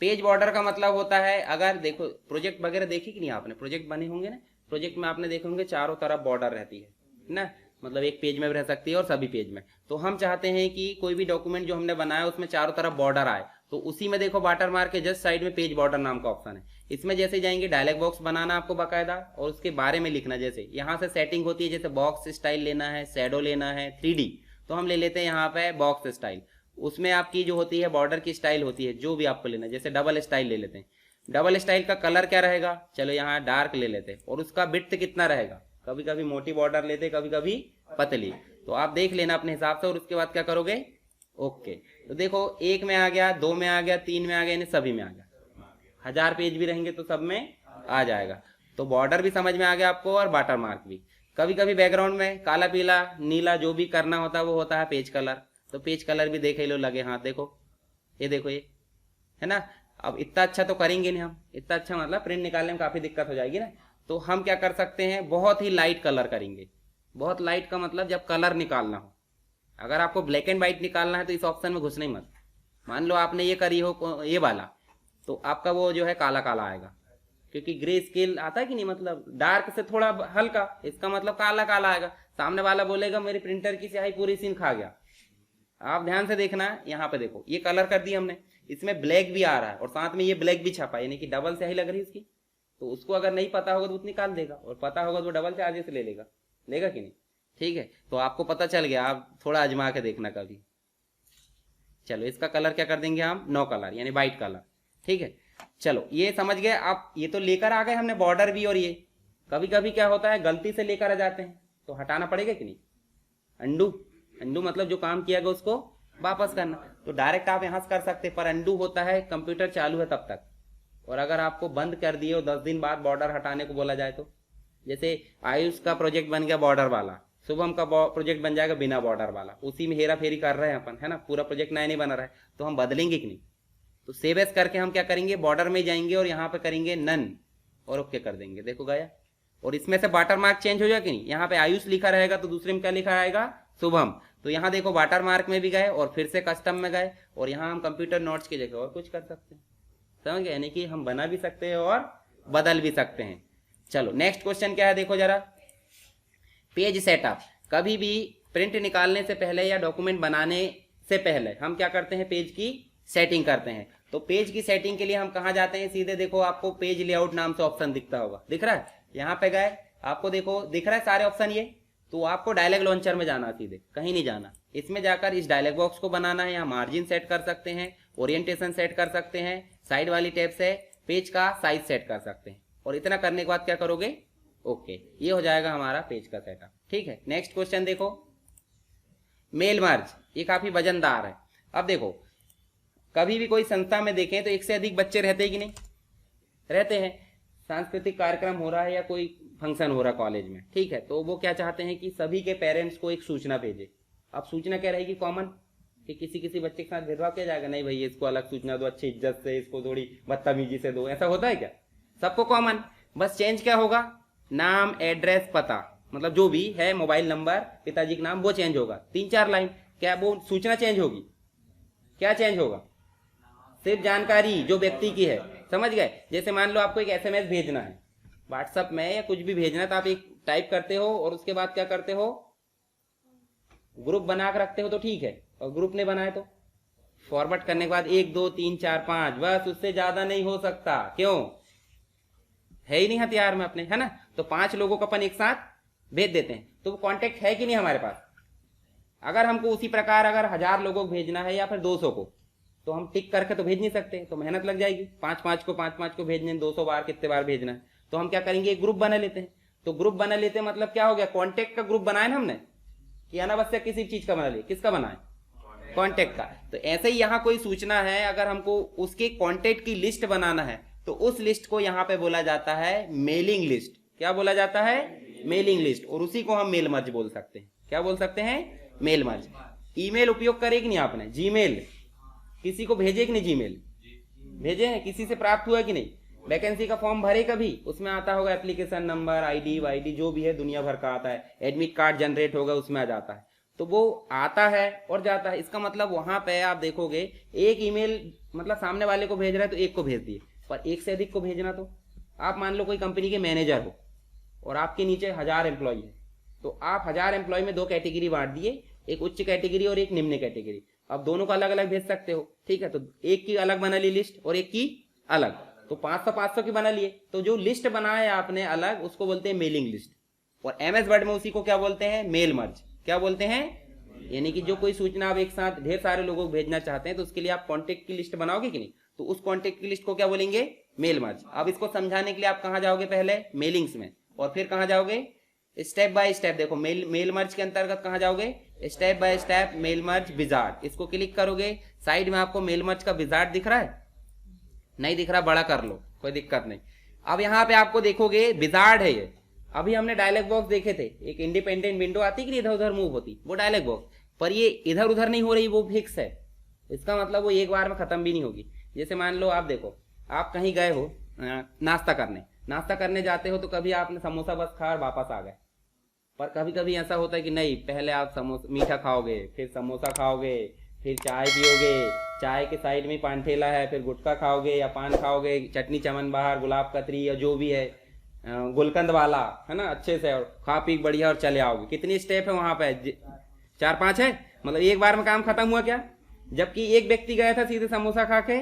पेज बॉर्डर का मतलब होता है, अगर देखो प्रोजेक्ट वगैरह देखी कि नहीं आपने, प्रोजेक्ट बने होंगे ना, प्रोजेक्ट में आपने देखे होंगे चारों तरफ बॉर्डर रहती है ना, मतलब एक पेज में भी रह सकती है और सभी पेज में। तो हम चाहते हैं कि कोई भी डॉक्यूमेंट जो हमने बनाया उसमें चारों तरफ बॉर्डर आए, तो उसी में देखो वाटर मार्क के जस्ट साइड में पेज बॉर्डर नाम का ऑप्शन है। इसमें जैसे जाएंगे डायलॉग बॉक्स बनाना आपको बाकायदा, और उसके बारे में लिखना, जैसे यहाँ से सेटिंग होती है, जैसे बॉक्स स्टाइल लेना है, शैडो लेना है, 3D, तो हम ले लेते हैं यहाँ पे बॉक्स स्टाइल। उसमें आपकी जो होती है बॉर्डर की स्टाइल होती है, जो भी आपको लेना है, जैसे डबल स्टाइल ले लेते हैं। डबल स्टाइल का कलर क्या रहेगा, चलो यहाँ डार्क ले लेते हैं, और उसका विड्थ कितना रहेगा, कभी कभी मोटी बॉर्डर लेते, कभी कभी पतली, तो आप देख लेना अपने हिसाब से, और उसके बाद क्या करोगे, ओके। तो देखो 1 में आ गया, 2 में आ गया, 3 में आ गया, सभी में आ गया, 1000 पेज भी रहेंगे तो सब में आ जाएगा। तो बॉर्डर भी समझ में आ गया आपको, और वाटर मार्क भी। कभी कभी बैकग्राउंड में काला पीला नीला जो भी करना होता है वो होता है पेज कलर, तो पेज कलर भी देख लो लगे हाथ, देखो ये देखो, ये है ना। अब इतना अच्छा तो करेंगे नहीं हम, इतना अच्छा मतलब प्रिंट निकालने में काफी दिक्कत हो जाएगी ना, तो हम क्या कर सकते हैं, बहुत ही लाइट कलर करेंगे। बहुत लाइट का मतलब जब कलर निकालना हो, अगर आपको ब्लैक एंड व्हाइट निकालना है तो इस ऑप्शन में घुसना ही मत। मान लो आपने ये करी हो ये वाला, तो आपका वो जो है काला काला आएगा, क्योंकि ग्रे स्केल आता है कि नहीं, मतलब डार्क से थोड़ा हल्का, इसका मतलब काला काला आएगा। सामने वाला बोलेगा मेरे प्रिंटर की स्याही पूरी सीन खा गया। आप ध्यान से देखना, यहाँ पे देखो ये कलर कर दिया हमने, इसमें ब्लैक भी आ रहा है और साथ में ये ब्लैक भी छपा, यानी कि डबल स्याही लग रही है इसकी। तो उसको अगर नहीं पता होगा तो वो निकाल देगा, और पता होगा तो वो डबल चार्जेस ले लेगा, लेगा कि नहीं, ठीक है। तो आपको पता चल गया, आप थोड़ा आजमा के देखना कभी। चलो इसका कलर क्या कर देंगे हम, नो कलर, यानी व्हाइट कलर, ठीक है। चलो ये समझ गए आप, ये तो लेकर आ गए हमने बॉर्डर भी, और ये कभी कभी क्या होता है गलती से लेकर आ जाते हैं, तो हटाना पड़ेगा कि नहीं, अंडू, अंडू मतलब जो काम किया गया उसको वापस करना। तो डायरेक्ट आप यहां से कर सकते, पर अंडू होता है कंप्यूटर चालू है तब तक, और अगर आपको बंद कर दिए और 10 दिन बाद बॉर्डर हटाने को बोला जाए तो, जैसे आयुष का प्रोजेक्ट बन गया बॉर्डर वाला, शुभम का प्रोजेक्ट बन जाएगा बिना बॉर्डर वाला, उसी में हेरा फेरी कर रहे हैं अपन, है ना, पूरा प्रोजेक्ट नया नहीं बना रहा है, तो हम बदलेंगे कि नहीं। तो सेव एज करके हम क्या करेंगे, बॉर्डर में जाएंगे और यहाँ पे करेंगे नन, और ओके कर देंगे, देखो गया। और इसमें से वाटर मार्क चेंज हो जाएगा कि नहीं, यहाँ पे आयुष लिखा रहेगा तो दूसरे में क्या लिखा आएगा, शुभम। तो यहाँ देखो वाटर मार्क में भी गए, और फिर से कस्टम में गए, और यहाँ हम कंप्यूटर नोट्स की जगह और कुछ कर सकते हैं, समझ गए, यानी कि हम बना भी सकते हैं और बदल भी सकते हैं। चलो नेक्स्ट क्वेश्चन क्या है, देखो जरा, पेज सेटअप। कभी भी प्रिंट निकालने से पहले या डॉक्यूमेंट बनाने से पहले हम क्या करते हैं, पेज की सेटिंग करते हैं। तो पेज की सेटिंग के लिए हम कहाँ जाते हैं, सीधे देखो आपको पेज लेआउट नाम से ऑप्शन दिखता होगा, दिख रहा है, यहाँ पे गए, आपको देखो दिख रहा है सारे ऑप्शन ये, तो आपको डायलॉग लॉन्चर में जाना, सीधे कहीं नहीं जाना। इसमें जाकर इस डायलॉग बॉक्स को बनाना है, यहाँ मार्जिन सेट कर सकते हैं, ओरिएंटेशन सेट कर सकते हैं, साइड वाली टैब से पेज का साइज सेट कर सकते हैं, और इतना करने के बाद क्या करोगे, ओके, ये हो जाएगा हमारा पेज का सेटअप। ठीक है, नेक्स्ट क्वेश्चन देखो, मेल मर्ज, ये काफी वजनदार है। अब देखो, कभी भी कोई संस्था में देखें तो एक से अधिक बच्चे रहते हैं कि नहीं रहते हैं, सांस्कृतिक कार्यक्रम हो रहा है या कोई फंक्शन हो रहा है कॉलेज में, ठीक है, तो वो क्या चाहते हैं कि सभी के पेरेंट्स को एक सूचना भेजे। अब सूचना क्या रहेगी, कॉमन, कि किसी किसी बच्चे के साथ भेदभाव किया जाएगा, नहीं भाई इसको अलग सूचना दो, अच्छी इज्जत से, इसको थोड़ी बदतमीजी से दो, ऐसा होता है क्या, सबको कॉमन। बस चेंज क्या होगा, नाम, एड्रेस, पता, मतलब जो भी है, मोबाइल नंबर, पिताजी का नाम, वो चेंज होगा, 3-4 लाइन, क्या वो सूचना चेंज होगी, क्या चेंज होगा, सिर्फ जानकारी जो व्यक्ति की है, समझ गए। जैसे मान लो आपको एक एसएमएस भेजना है व्हाट्सएप में या कुछ भी भेजना है, तो आप एक टाइप करते हो और उसके बाद क्या करते हो, ग्रुप बना कर रखते हो, तो ठीक है, और ग्रुप ने बनाए तो फॉरवर्ड करने के बाद 1 2 3 4 5, बस उससे ज्यादा नहीं हो सकता, क्यों, है ही नहीं हथियार में अपने, है ना, तो 5 लोगों को अपन एक साथ भेज देते हैं, तो वो कॉन्टेक्ट है कि नहीं हमारे पास। अगर हमको उसी प्रकार अगर 1000 लोगों को भेजना है या फिर 200 को, तो हम टिक करके तो भेज नहीं सकते, तो मेहनत लग जाएगी, 5-5 को भेजने, 200 बार कितने बार भेजना है, तो हम क्या करेंगे, एक ग्रुप बना लेते हैं। तो ग्रुप बना लेते हैं मतलब क्या हो गया, कॉन्टेक्ट का ग्रुप बनाया ना हमने, कि अनावश्यक किसी चीज का बना लिया, किसका बनाए, कॉन्टेक्ट का। तो ऐसे ही यहाँ कोई सूचना है, अगर हमको उसके कॉन्टेक्ट की लिस्ट बनाना है, तो उस लिस्ट को यहाँ पे बोला जाता है मेलिंग लिस्ट। क्या बोला जाता है, मेलिंग लिस्ट, और उसी को हम मेल मर्ज बोल सकते हैं। क्या बोल सकते हैं, मेल मर्ज। ईमेल उपयोग करे कि नहीं आपने, जीमेल किसी को भेजे कि नहीं, जीमेल भेजे हैं, किसी से प्राप्त हुआ कि नहीं, वैकेंसी का फॉर्म भरे कभी, उसमें आता होगा एप्लीकेशन नंबर, आईडी वाईडी जो भी है दुनिया भर का आता है, एडमिट कार्ड जनरेट होगा उसमें आ जाता है, तो वो आता है और जाता है। इसका मतलब वहां पे आप देखोगे एक ईमेल मतलब सामने वाले को भेज रहा है तो एक को भेज दिए, पर एक से अधिक को भेजना, तो आप मान लो कोई कंपनी के मैनेजर हो और आपके नीचे 1000 एम्प्लॉय है, तो आप 1000 एम्प्लॉय में 2 कैटेगरी बांट दिए, एक उच्च कैटेगरी और एक निम्न कैटेगरी। अब दोनों को अलग अलग भेज सकते हो, ठीक है, तो एक की अलग बना ली लिस्ट और एक की अलग, तो 500 की बना लिए। तो जो लिस्ट बनाया आपने अलग, उसको बोलते हैं मेलिंग लिस्ट, और एमएस वर्ड में उसी को क्या बोलते हैं, मेल मर्ज। क्या बोलते हैं, यानी कि जो कोई सूचना आप एक साथ ढेर सारे लोगों को भेजना चाहते हैं, तो उसके लिए आप कॉन्टेक्ट की लिस्ट बनाओगे कि नहीं, तो उस कॉन्टेक्ट की लिस्ट को क्या बोलेंगे, मेल मर्ज। अब इसको समझाने के लिए आप कहां जाओगे, पहले मेलिंग्स में, और फिर कहां जाओगे, स्टेप बाय स्टेप। देखो मेल मर्ज के अंतर्गत कहां जाओगे, step by step mail merge wizard, इसको क्लिक करोगे, साइड में आपको मेल मर्ज का विजार्ड दिख रहा है, नहीं दिख रहा, बड़ा कर लो, कोई दिक्कत नहीं। अब यहाँ पे आपको देखोगे विजार्ड है ये। अभी हमने डायलॉग बॉक्स देखे थे, एक इंडिपेंडेंट विंडो आती कि इधर उधर मूव होती, वो डायलॉग बॉक्स, पर ये इधर उधर नहीं हो रही, वो फिक्स है। इसका मतलब वो एक बार में खत्म भी नहीं होगी। जैसे मान लो आप देखो, आप कहीं गए हो नाश्ता करने जाते हो, तो कभी आपने समोसा बस खाया और वापस आ गए, पर कभी कभी ऐसा होता है कि नहीं, पहले आप समोसा मीठा खाओगे, फिर समोसा खाओगे, फिर चाय पियोगे, चाय के साइड में पान ठेला है, फिर गुटखा खाओगे या पान खाओगे, चटनी चमन बाहर, गुलाब कतरी या जो भी है, गुलकंद वाला है ना, अच्छे से, और खा पी बढ़िया और चले आओगे। कितनी स्टेप है वहां पे, 4-5 है, मतलब एक बार में काम खत्म हुआ क्या। जबकि एक व्यक्ति गया था सीधे समोसा खा के,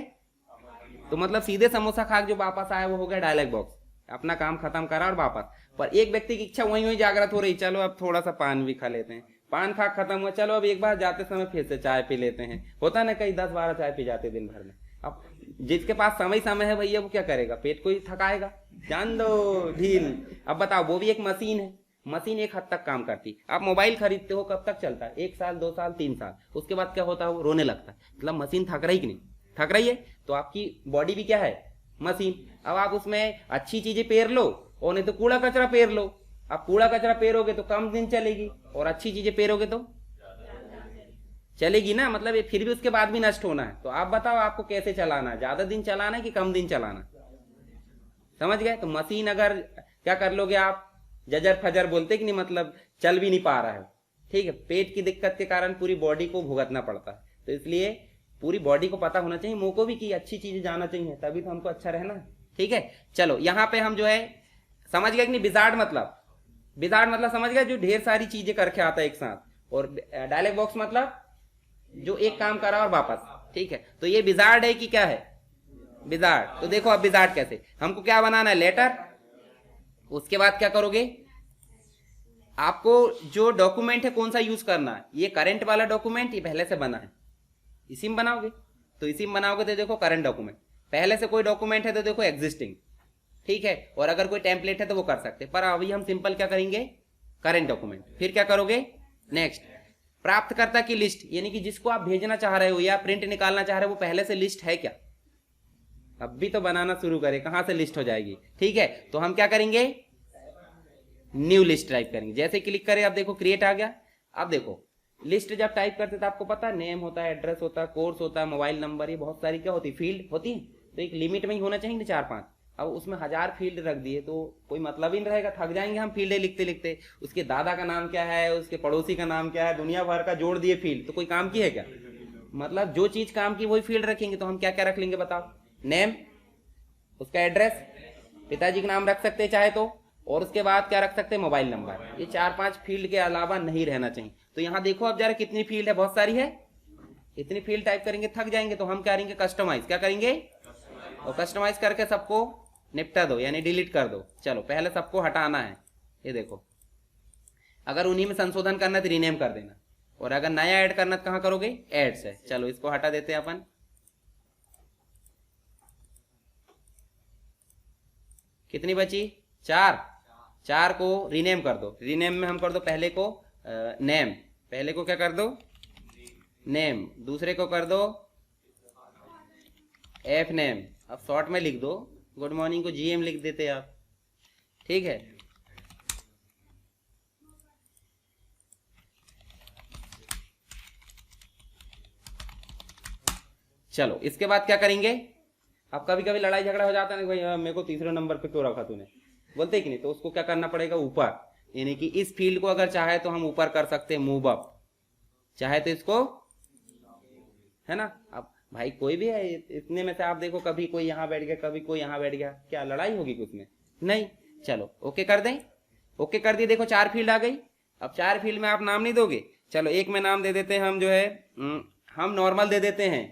तो मतलब सीधे समोसा खा के जो वापस आया वो हो गया डायलॉग बॉक्स, अपना काम खत्म करा और वापस। पर एक व्यक्ति की इच्छा वहीं जागृत हो रही, चलो अब थोड़ा सा पान भी खा लेते हैं, पान खा खत्म हुआ, चलो अब एक बार जाते समय फिर से चाय पी लेते हैं। होता ना, कई 10-12 चाय पी जाते दिन भर में। अब जिसके पास समय है भैया, वो क्या करेगा, पेट को ही थकाएगा, जान दो ढील। अब बताओ, वो भी एक मशीन है, मशीन एक हद तक काम करती। आप मोबाइल खरीदते हो, कब तक चलता है, 1 साल 2 साल 3 साल, उसके बाद क्या होता है, वो रोने लगता है। मतलब मशीन थक रही कि नहीं, थक रही है। तो आपकी बॉडी भी क्या है, मशीन। अब आप उसमें अच्छी चीजें पेर लो, और नहीं तो कूड़ा कचरा पेर लो। अब कूड़ा कचरा पेरोगे तो कम दिन चलेगी, और अच्छी चीजें पेरोगे तो चलेगी ना, मतलब ये फिर भी उसके बाद भी नष्ट होना है। तो आप बताओ, आपको कैसे चलाना है, ज्यादा दिन चलाना है कि कम दिन चलाना, समझ गए। तो मशीन अगर क्या कर लोगे आप, जजर फजर बोलते कि नहीं, मतलब चल भी नहीं पा रहा है, ठीक है, पेट की दिक्कत के कारण पूरी बॉडी को भुगतना पड़ता है। तो इसलिए पूरी बॉडी को पता होना चाहिए, मुंह को भी, कि अच्छी चीजें जाना चाहिए, तभी तो हमको अच्छा रहना है, ठीक है। चलो यहाँ पे हम जो है समझ गए कि नहीं, विजार्ड मतलब समझ गए, जो ढेर सारी चीजें करके आता है एक साथ। और डायलॉग बॉक्स मतलब जो एक काम करा और वापस, ठीक है। तो ये विजार्ड है कि क्या है, विजार्ड। तो देखो अब विजार्ड कैसे, हमको क्या बनाना है, लेटर उसके बाद क्या करोगे, आपको जो डॉक्यूमेंट है कौन सा यूज करना है, ये करंट वाला डॉक्यूमेंट ये पहले से बना है, इसी में बनाओगे, तो इसी में बनाओगे तो देखो करंट डॉक्यूमेंट, पहले से कोई डॉक्यूमेंट है तो देखो एग्जिस्टिंग, ठीक है, और अगर कोई टेम्पलेट है तो वो कर सकते, पर अभी हम सिंपल क्या करेंगे, करंट डॉक्यूमेंट। फिर क्या करोगे, नेक्स्ट, प्राप्तकर्ता की लिस्ट, यानी कि जिसको आप भेजना चाह रहे हो या प्रिंट निकालना चाह रहे हो वो पहले से लिस्ट है क्या, अभी तो बनाना शुरू करें, कहां से लिस्ट हो जाएगी, ठीक है, तो हम क्या करेंगे, न्यू लिस्ट टाइप करेंगे। जैसे क्लिक करें आप देखो क्रिएट आ गया। अब देखो लिस्ट जब टाइप करते तो आपको पता नेम होता है, एड्रेस होता है, कोर्स होता है, मोबाइल नंबर, ये बहुत सारी क्या होती है, फील्ड होती है, तो एक लिमिट में ही होना चाहिए 4-5। अब उसमें 1000 फील्ड रख दिए तो कोई मतलब ही नहीं रहेगा, थक जाएंगे हम फील्ड लिखते लिखते, उसके दादा का नाम क्या है, उसके पड़ोसी का नाम क्या है, दुनिया भर का जोड़ दिए फील्ड, तो कोई काम की है क्या, मतलब जो चीज काम की वही फील्ड रखेंगे। तो हम क्या क्या रख लेंगे बताओ, नेम, उसका एड्रेस, पिताजी का नाम रख सकते हैं चाहे तो, और उसके बाद क्या रख सकते हैं, मोबाइल नंबर, ये 4-5 फील्ड के अलावा नहीं रहना चाहिए। तो यहाँ देखो अब जरा कितनी फील्ड है, बहुत सारी है, इतनी फील्ड टाइप करेंगे थक जाएंगे, तो हम क्या करेंगे, कस्टमाइज, क्या करेंगे, और कस्टमाइज करके सबको निपटा दो यानी डिलीट कर दो। चलो पहले सबको हटाना है, ये देखो, अगर उन्हीं में संशोधन करना है तो रीनेम कर देना, और अगर नया ऐड करना तो कहाँ करोगे, ऐड से। चलो इसको हटा देते हैं अपन, कितनी बची, 4 को रीनेम कर दो, रीनेम में हम कर दो पहले को नेम, पहले को क्या कर दो, नेम, दूसरे को कर दो एफ नेम, अब शॉर्ट में लिख दो, गुड मॉर्निंग को जीएम लिख देते आप, ठीक है। चलो इसके बाद क्या करेंगे, अब कभी कभी लड़ाई झगड़ा हो जाता है ना, भाई मेरे को तीसरे नंबर पे क्यों रखा तूने, बोलते कि नहीं, तो उसको क्या करना पड़ेगा, ऊपर, यानी कि इस फील्ड को अगर चाहे तो हम ऊपर कर सकते हैं, मूव अप, चाहे तो इसको, है ना। अब भाई कोई भी है इतने में से, आप देखो कभी कोई यहाँ बैठ गया, कभी कोई यहाँ बैठ गया, क्या लड़ाई होगी कुछ में, नहीं। चलो ओके कर दें, ओके कर दिए, देखो 4 फील्ड आ गई। अब 4 फील्ड में आप नाम नहीं दोगे, चलो एक में नाम दे देते हैं हम, जो है हम नॉर्मल दे देते हैं,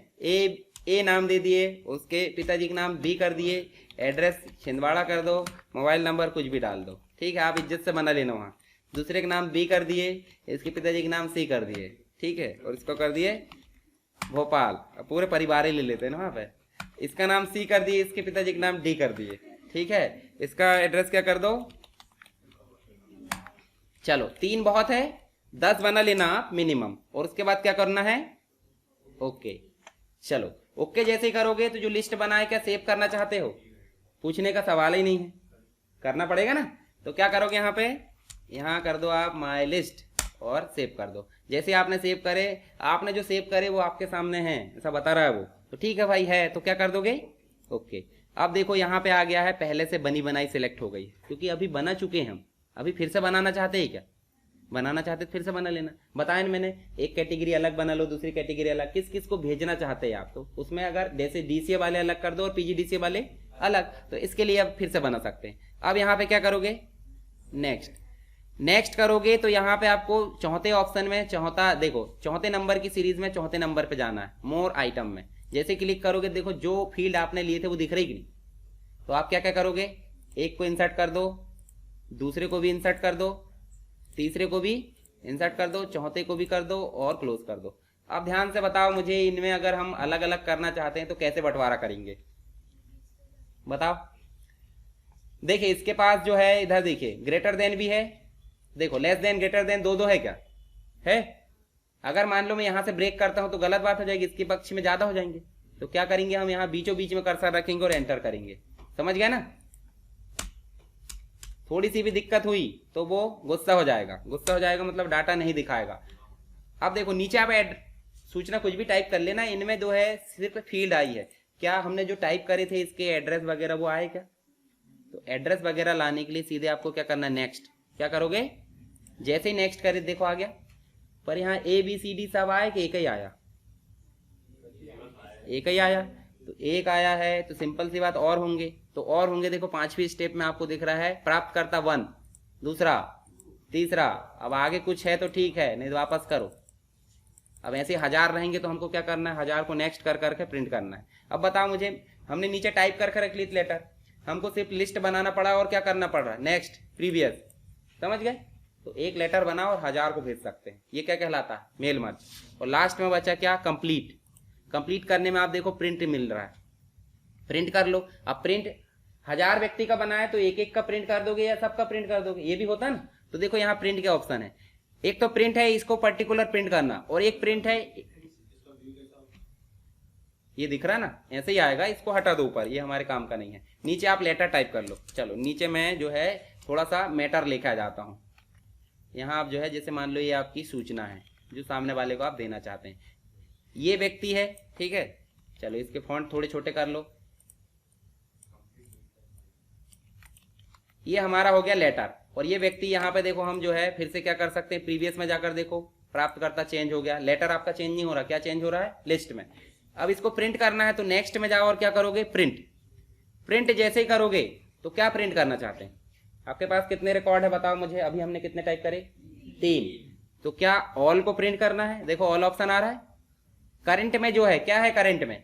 ए नाम दे दिए, उसके पिताजी का नाम बी कर दिए, एड्रेस छिंदवाड़ा कर दो, मोबाइल नंबर कुछ भी डाल दो, ठीक है, आप इज्जत से बना लेना वहाँ। दूसरे का नाम बी कर दिए, इसके पिताजी का नाम सी कर दिए, ठीक है, और इसको कर दिए भोपाल, अब पूरे परिवार ही ले लेते हैं ना वहाँ पे। इसका नाम सी कर दिए, इसके पिताजी का नाम डी कर दिए, ठीक है, इसका एड्रेस क्या कर दो, चलो 3 बहुत है, 10 बना लेना आप मिनिमम, और उसके बाद क्या करना है, ओके। चलो ओके जैसे ही करोगे तो जो लिस्ट बनाए क्या सेव करना चाहते हो, पूछने का सवाल ही नहीं है, करना पड़ेगा ना। तो क्या करोगे, यहाँ पे यहाँ कर दो आप माई लिस्ट और सेव कर दो। जैसे आपने सेव करे, आपने जो सेव करे वो आपके सामने है, ऐसा बता रहा है वो, तो ठीक है भाई है, तो क्या कर दोगे, ओके। अब देखो यहाँ पे आ गया है, पहले से बनी बनाई सिलेक्ट हो गई, क्योंकि अभी बना चुके हैं हम, अभी फिर से बनाना चाहते हैं क्या, बनाना चाहते फिर से बना लेना, बताया ना मैंने, एक कैटेगरी अलग बना लो, दूसरी कैटेगरी अलग, किस किस को भेजना चाहते हैं आप, तो उसमें अगर जैसे डीसीए वाले अलग कर दो और पीजीडीसीए वाले अलग, तो इसके लिए अब फिर से बना सकते हैं। अब यहाँ पे क्या करोगे, नेक्स्ट, नेक्स्ट करोगे तो यहाँ पे आपको चौथे ऑप्शन में, चौथा देखो, चौथे नंबर की सीरीज में चौथे नंबर पे जाना है, मोर आइटम में, जैसे क्लिक करोगे देखो जो फील्ड आपने लिए थे वो दिख रही कि नहीं, तो आप क्या क्या करोगे, एक को इंसर्ट कर दो, दूसरे को भी इंसर्ट कर दो, तीसरे को भी इंसर्ट कर दो, चौथे को भी कर दो और क्लोज कर दो। अब ध्यान से बताओ मुझे, इनमें अगर हम अलग अलग करना चाहते हैं तो कैसे बंटवारा करेंगे, बताओ। देखिए इसके पास जो है, इधर देखिए ग्रेटर देन भी है, देखो लेस देन ग्रेटर देन दो है क्या है, अगर मान लो मैं यहां से ब्रेक करता हूं तो गलत बात हो जाएगी, इसके पक्ष में ज्यादा हो जाएंगे, तो क्या करेंगे हम यहाँ बीचों बीच में कर्सर रखेंगे और एंटर करेंगे, समझ गया ना। थोड़ी सी भी दिक्कत हुई तो वो गुस्सा हो जाएगा, गुस्सा हो जाएगा मतलब डाटा नहीं दिखाएगा। अब देखो नीचे आप सूचना कुछ भी टाइप कर लेना, इनमें जो है सिर्फ फील्ड आई है, क्या हमने जो टाइप करे थे इसके एड्रेस वगैरह वो आए क्या, तो एड्रेस वगैरह लाने के लिए सीधे आपको क्या करना है, नेक्स्ट, क्या करोगे, जैसे ही नेक्स्ट करे देखो आ गया, पर यहाँ ए बी सी डी सब आए कि एक ही आया, एक ही आया, तो एक आया है तो सिंपल सी बात और होंगे, तो और होंगे देखो 5वीं स्टेप में आपको दिख रहा है प्राप्तकर्ता 1, दूसरा, तीसरा, अब आगे कुछ है तो ठीक है, नहीं तो वापस करो। अब ऐसे 1000 रहेंगे तो हमको क्या करना है, 1000 को नेक्स्ट कर करके प्रिंट करना है। अब बताओ मुझे, हमने नीचे टाइप करके रख ली लेटर, हमको सिर्फ लिस्ट बनाना पड़ा और क्या करना पड़ रहा है, नेक्स्ट, प्रीवियस, समझ गए। तो एक लेटर बना और 1000 को भेज सकते हैं, ये क्या कहलाता है, मेल मर्ज। और लास्ट में बचा क्या, कंप्लीट। कंप्लीट करने में आप देखो प्रिंट मिल रहा है, प्रिंट कर लो। अब प्रिंट 1000 व्यक्ति का बना है तो एक एक का प्रिंट कर दोगे या सबका प्रिंट कर दोगे, ये भी होता है ना। तो देखो यहाँ प्रिंट के ऑप्शन है, एक तो प्रिंट है इसको पर्टिकुलर प्रिंट करना, और एक प्रिंट है, ये दिख रहा है ना, ऐसे ही आएगा, इसको हटा दो ऊपर, ये हमारे काम का नहीं है। नीचे आप लेटर टाइप कर लो। चलो नीचे मैं जो है थोड़ा सा मैटर लेके आ जाता हूँ। यहाँ आप जो है जैसे मान लो ये आपकी सूचना है जो सामने वाले को आप देना चाहते हैं, ये व्यक्ति है, ठीक है। चलो इसके फॉन्ट थोड़े छोटे कर लो, ये हमारा हो गया लेटर। और ये व्यक्ति यहाँ पे देखो हम जो है फिर से क्या कर सकते हैं, प्रीवियस में जाकर देखो, प्राप्तकर्ता चेंज हो गया, लेटर आपका चेंज नहीं हो रहा, क्या चेंज हो रहा है, लिस्ट में। अब इसको प्रिंट करना है तो नेक्स्ट में जाओ और क्या करोगे, प्रिंट। प्रिंट जैसे ही करोगे तो क्या प्रिंट करना चाहते हैं, आपके पास कितने रिकॉर्ड है बताओ मुझे, अभी हमने कितने टाइप करे, 3। तो क्या ऑल को प्रिंट करना है, देखो ऑल ऑप्शन आ रहा है। करंट में जो है क्या है, करंट में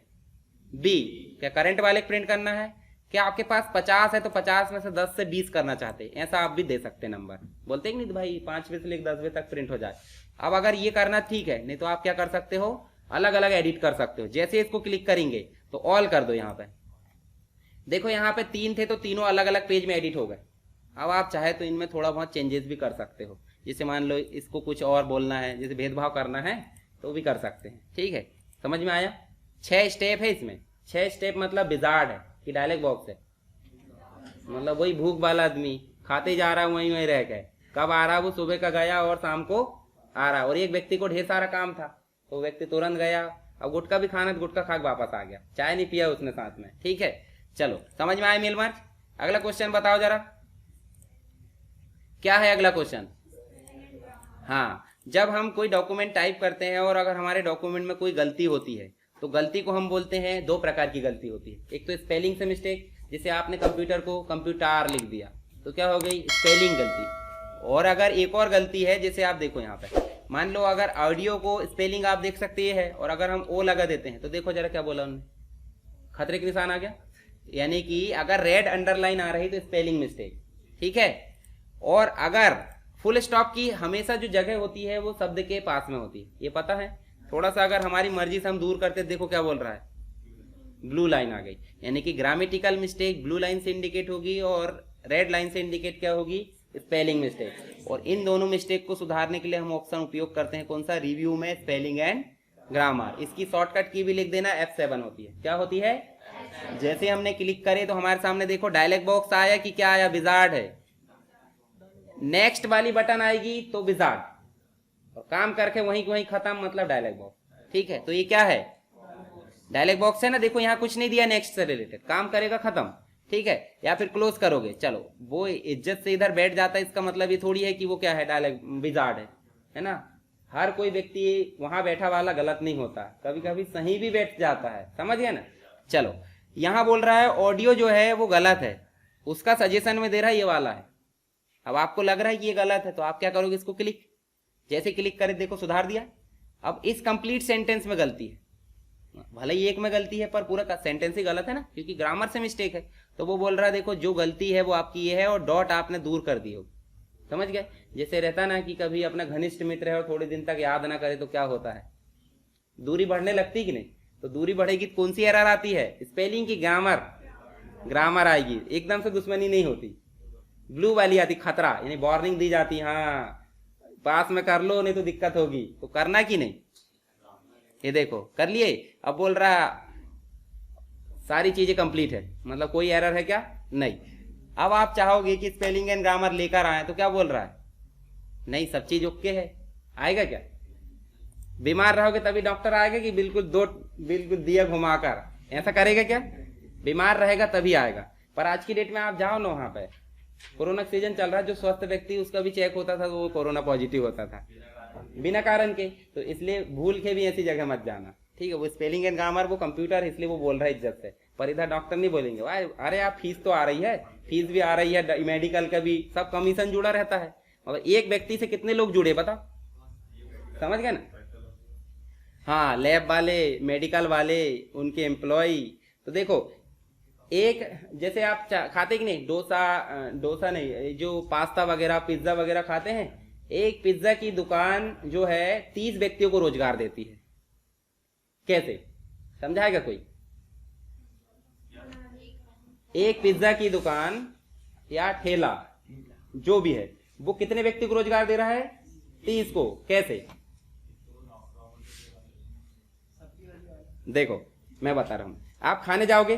बी, क्या करंट वाले प्रिंट करना है। क्या आपके पास 50 है तो 50 में से 10 से 20 करना चाहते हैं, ऐसा आप भी दे सकते हैं नंबर, बोलते हैं नहीं भाई 5वें से लेकर 10वें तक प्रिंट हो जाए। अब अगर ये करना ठीक है, नहीं तो आप क्या कर सकते हो, अलग अलग एडिट कर सकते हो। जैसे इसको क्लिक करेंगे तो ऑल कर दो, यहाँ पे देखो यहाँ पे 3 थे तो तीनों अलग अलग पेज में एडिट हो गए। अब आप चाहे तो इनमें थोड़ा बहुत चेंजेस भी कर सकते हो, जैसे मान लो इसको कुछ और बोलना है, जैसे भेदभाव करना है तो भी कर सकते हैं, ठीक है। समझ में आया। 6 स्टेप है इसमें, 6 स्टेप मतलब विजार्ड है कि डायलॉग बॉक्स है, मतलब वही भूख वाला आदमी खाते जा रहा है वहीं वहीं रह गए, कब आ रहा वो सुबह का गया और शाम को आ रहा। और एक व्यक्ति को ढेर सारा काम था तो व्यक्ति तुरंत गया, अब गुटखा भी खाना, गुटखा खा के वापस आ गया, चाय नहीं पिया उसने साथ में, ठीक है। चलो समझ में आया मेल मार्च। अगला क्वेश्चन बताओ जरा, क्या है अगला क्वेश्चन। हाँ, जब हम कोई डॉक्यूमेंट टाइप करते हैं और अगर हमारे डॉक्यूमेंट में कोई गलती होती है तो गलती को हम बोलते हैं, 2 प्रकार की गलती होती है। एक तो स्पेलिंग से मिस्टेक, जैसे आपने कंप्यूटर को कंप्यूटर लिख दिया तो क्या हो गई, स्पेलिंग गलती। और अगर एक और गलती है, जैसे आप देखो यहाँ पे मान लो अगर ऑडियो को स्पेलिंग आप देख सकते हैं और अगर हम ओ लगा देते हैं तो देखो जरा क्या बोला उन्होंने, खतरे के निशान आ गया। यानी कि अगर रेड अंडरलाइन आ रही तो स्पेलिंग मिस्टेक, ठीक है। और अगर फुल स्टॉप की हमेशा जो जगह होती है वो शब्द के पास में होती है, ये पता है। थोड़ा सा अगर हमारी मर्जी से हम दूर करते देखो क्या बोल रहा है, ब्लू लाइन आ गई। यानी कि ग्रामेटिकल मिस्टेक ब्लू लाइन से इंडिकेट होगी और रेड लाइन से इंडिकेट क्या होगी, स्पेलिंग मिस्टेक। और इन दोनों मिस्टेक को सुधारने के लिए हम ऑप्शन उपयोग करते हैं, कौन सा, रिव्यू में स्पेलिंग एंड ग्रामर। इसकी शॉर्टकट की भी लिख देना, F7 होती है। क्या होती है, जैसे हमने क्लिक करे तो हमारे सामने देखो डायलॉग बॉक्स आया कि क्या आया, विजार्ड है। नेक्स्ट वाली बटन आएगी तो विजार्ड, और काम करके वहीं खत्म, मतलब डायलॉग बॉक्स, ठीक है। तो ये क्या है, डायलॉग बॉक्स है ना, देखो यहाँ कुछ नहीं दिया नेक्स्ट से रिलेटेड, काम करेगा खत्म, ठीक है। या फिर क्लोज करोगे, चलो वो इज्जत से इधर बैठ जाता है, इसका मतलब ये थोड़ी है कि वो क्या है, डायलॉग विजार्ड है ना। हर कोई व्यक्ति वहां बैठा वाला गलत नहीं होता, कभी कभी सही भी बैठ जाता है, समझ गए ना। चलो यहाँ बोल रहा है ऑडियो जो है वो गलत है, उसका सजेशन में दे रहा है ये वाला है। अब आपको लग रहा है कि ये गलत है तो आप क्या करोगे, इसको क्लिक, जैसे क्लिक करे देखो सुधार दिया। अब इस कंप्लीट सेंटेंस में गलती है, भले ही एक में गलती है पर पूरा का सेंटेंस ही गलत है ना, क्योंकि ग्रामर से मिस्टेक है। तो वो बोल रहा है देखो जो गलती है वो आपकी ये है और डॉट आपने दूर कर दी हो, समझ गए। जैसे रहता ना कि कभी अपना घनिष्ठ मित्र है और थोड़े दिन तक याद ना करे तो क्या होता है, दूरी बढ़ने लगती कि नहीं। तो दूरी बढ़ेगी तो कौन सी एरर आती है, स्पेलिंग की ग्रामर, ग्रामर आएगी, एकदम से दुश्मनी नहीं होती। ब्लू वाली आती खतरा, यानी वार्निंग दी जाती, हाँ पास में कर लो नहीं तो दिक्कत होगी, तो करना कि नहीं। ये देखो कर लिए। अब बोल रहा सारी चीजें कंप्लीट है, मतलब कोई एरर है क्या, नहीं। अब आप चाहोगे कि स्पेलिंग एंड ग्रामर लेकर आए तो क्या बोल रहा है, नहीं सब चीज ओके है, आएगा क्या। बीमार रहोगे तभी डॉक्टर आएगा कि बिल्कुल दिया घुमाकर, ऐसा करेगा क्या, बीमार रहेगा तभी आएगा। पर आज की डेट में आप जाओ ना, वहां पे कोरोना सीजन चल रहा है, जो स्वस्थ व्यक्ति उसका भी चेक होता था तो वो कोरोना पॉजिटिव होता था बिना कारण के। तो इसलिए भूल के भी ऐसी जगह मत जाना, ठीक है। वो स्पेलिंग एंड ग्रामर वो कंप्यूटर है इसलिए वो बोल रहा है इज्जत से, पर इधर डॉक्टर नहीं बोलेंगे। अरे आप फीस तो आ रही है, फीस भी आ रही है, मेडिकल का भी सब कमीशन जुड़ा रहता है, मतलब एक व्यक्ति से कितने लोग जुड़े बताओ, समझ गए ना। हाँ लैब वाले, मेडिकल वाले, उनके एम्प्लॉय। तो देखो एक जैसे आप खाते कि नहीं, डोसा नहीं, ये जो पास्ता वगैरह पिज्जा वगैरह खाते हैं, एक पिज्जा की दुकान जो है 30 व्यक्तियों को रोजगार देती है। कैसे, समझाएगा कोई? एक पिज्जा की दुकान या ठेला जो भी है वो कितने व्यक्ति को रोजगार दे रहा है? 30 को। कैसे? देखो मैं बता रहा हूं, आप खाने जाओगे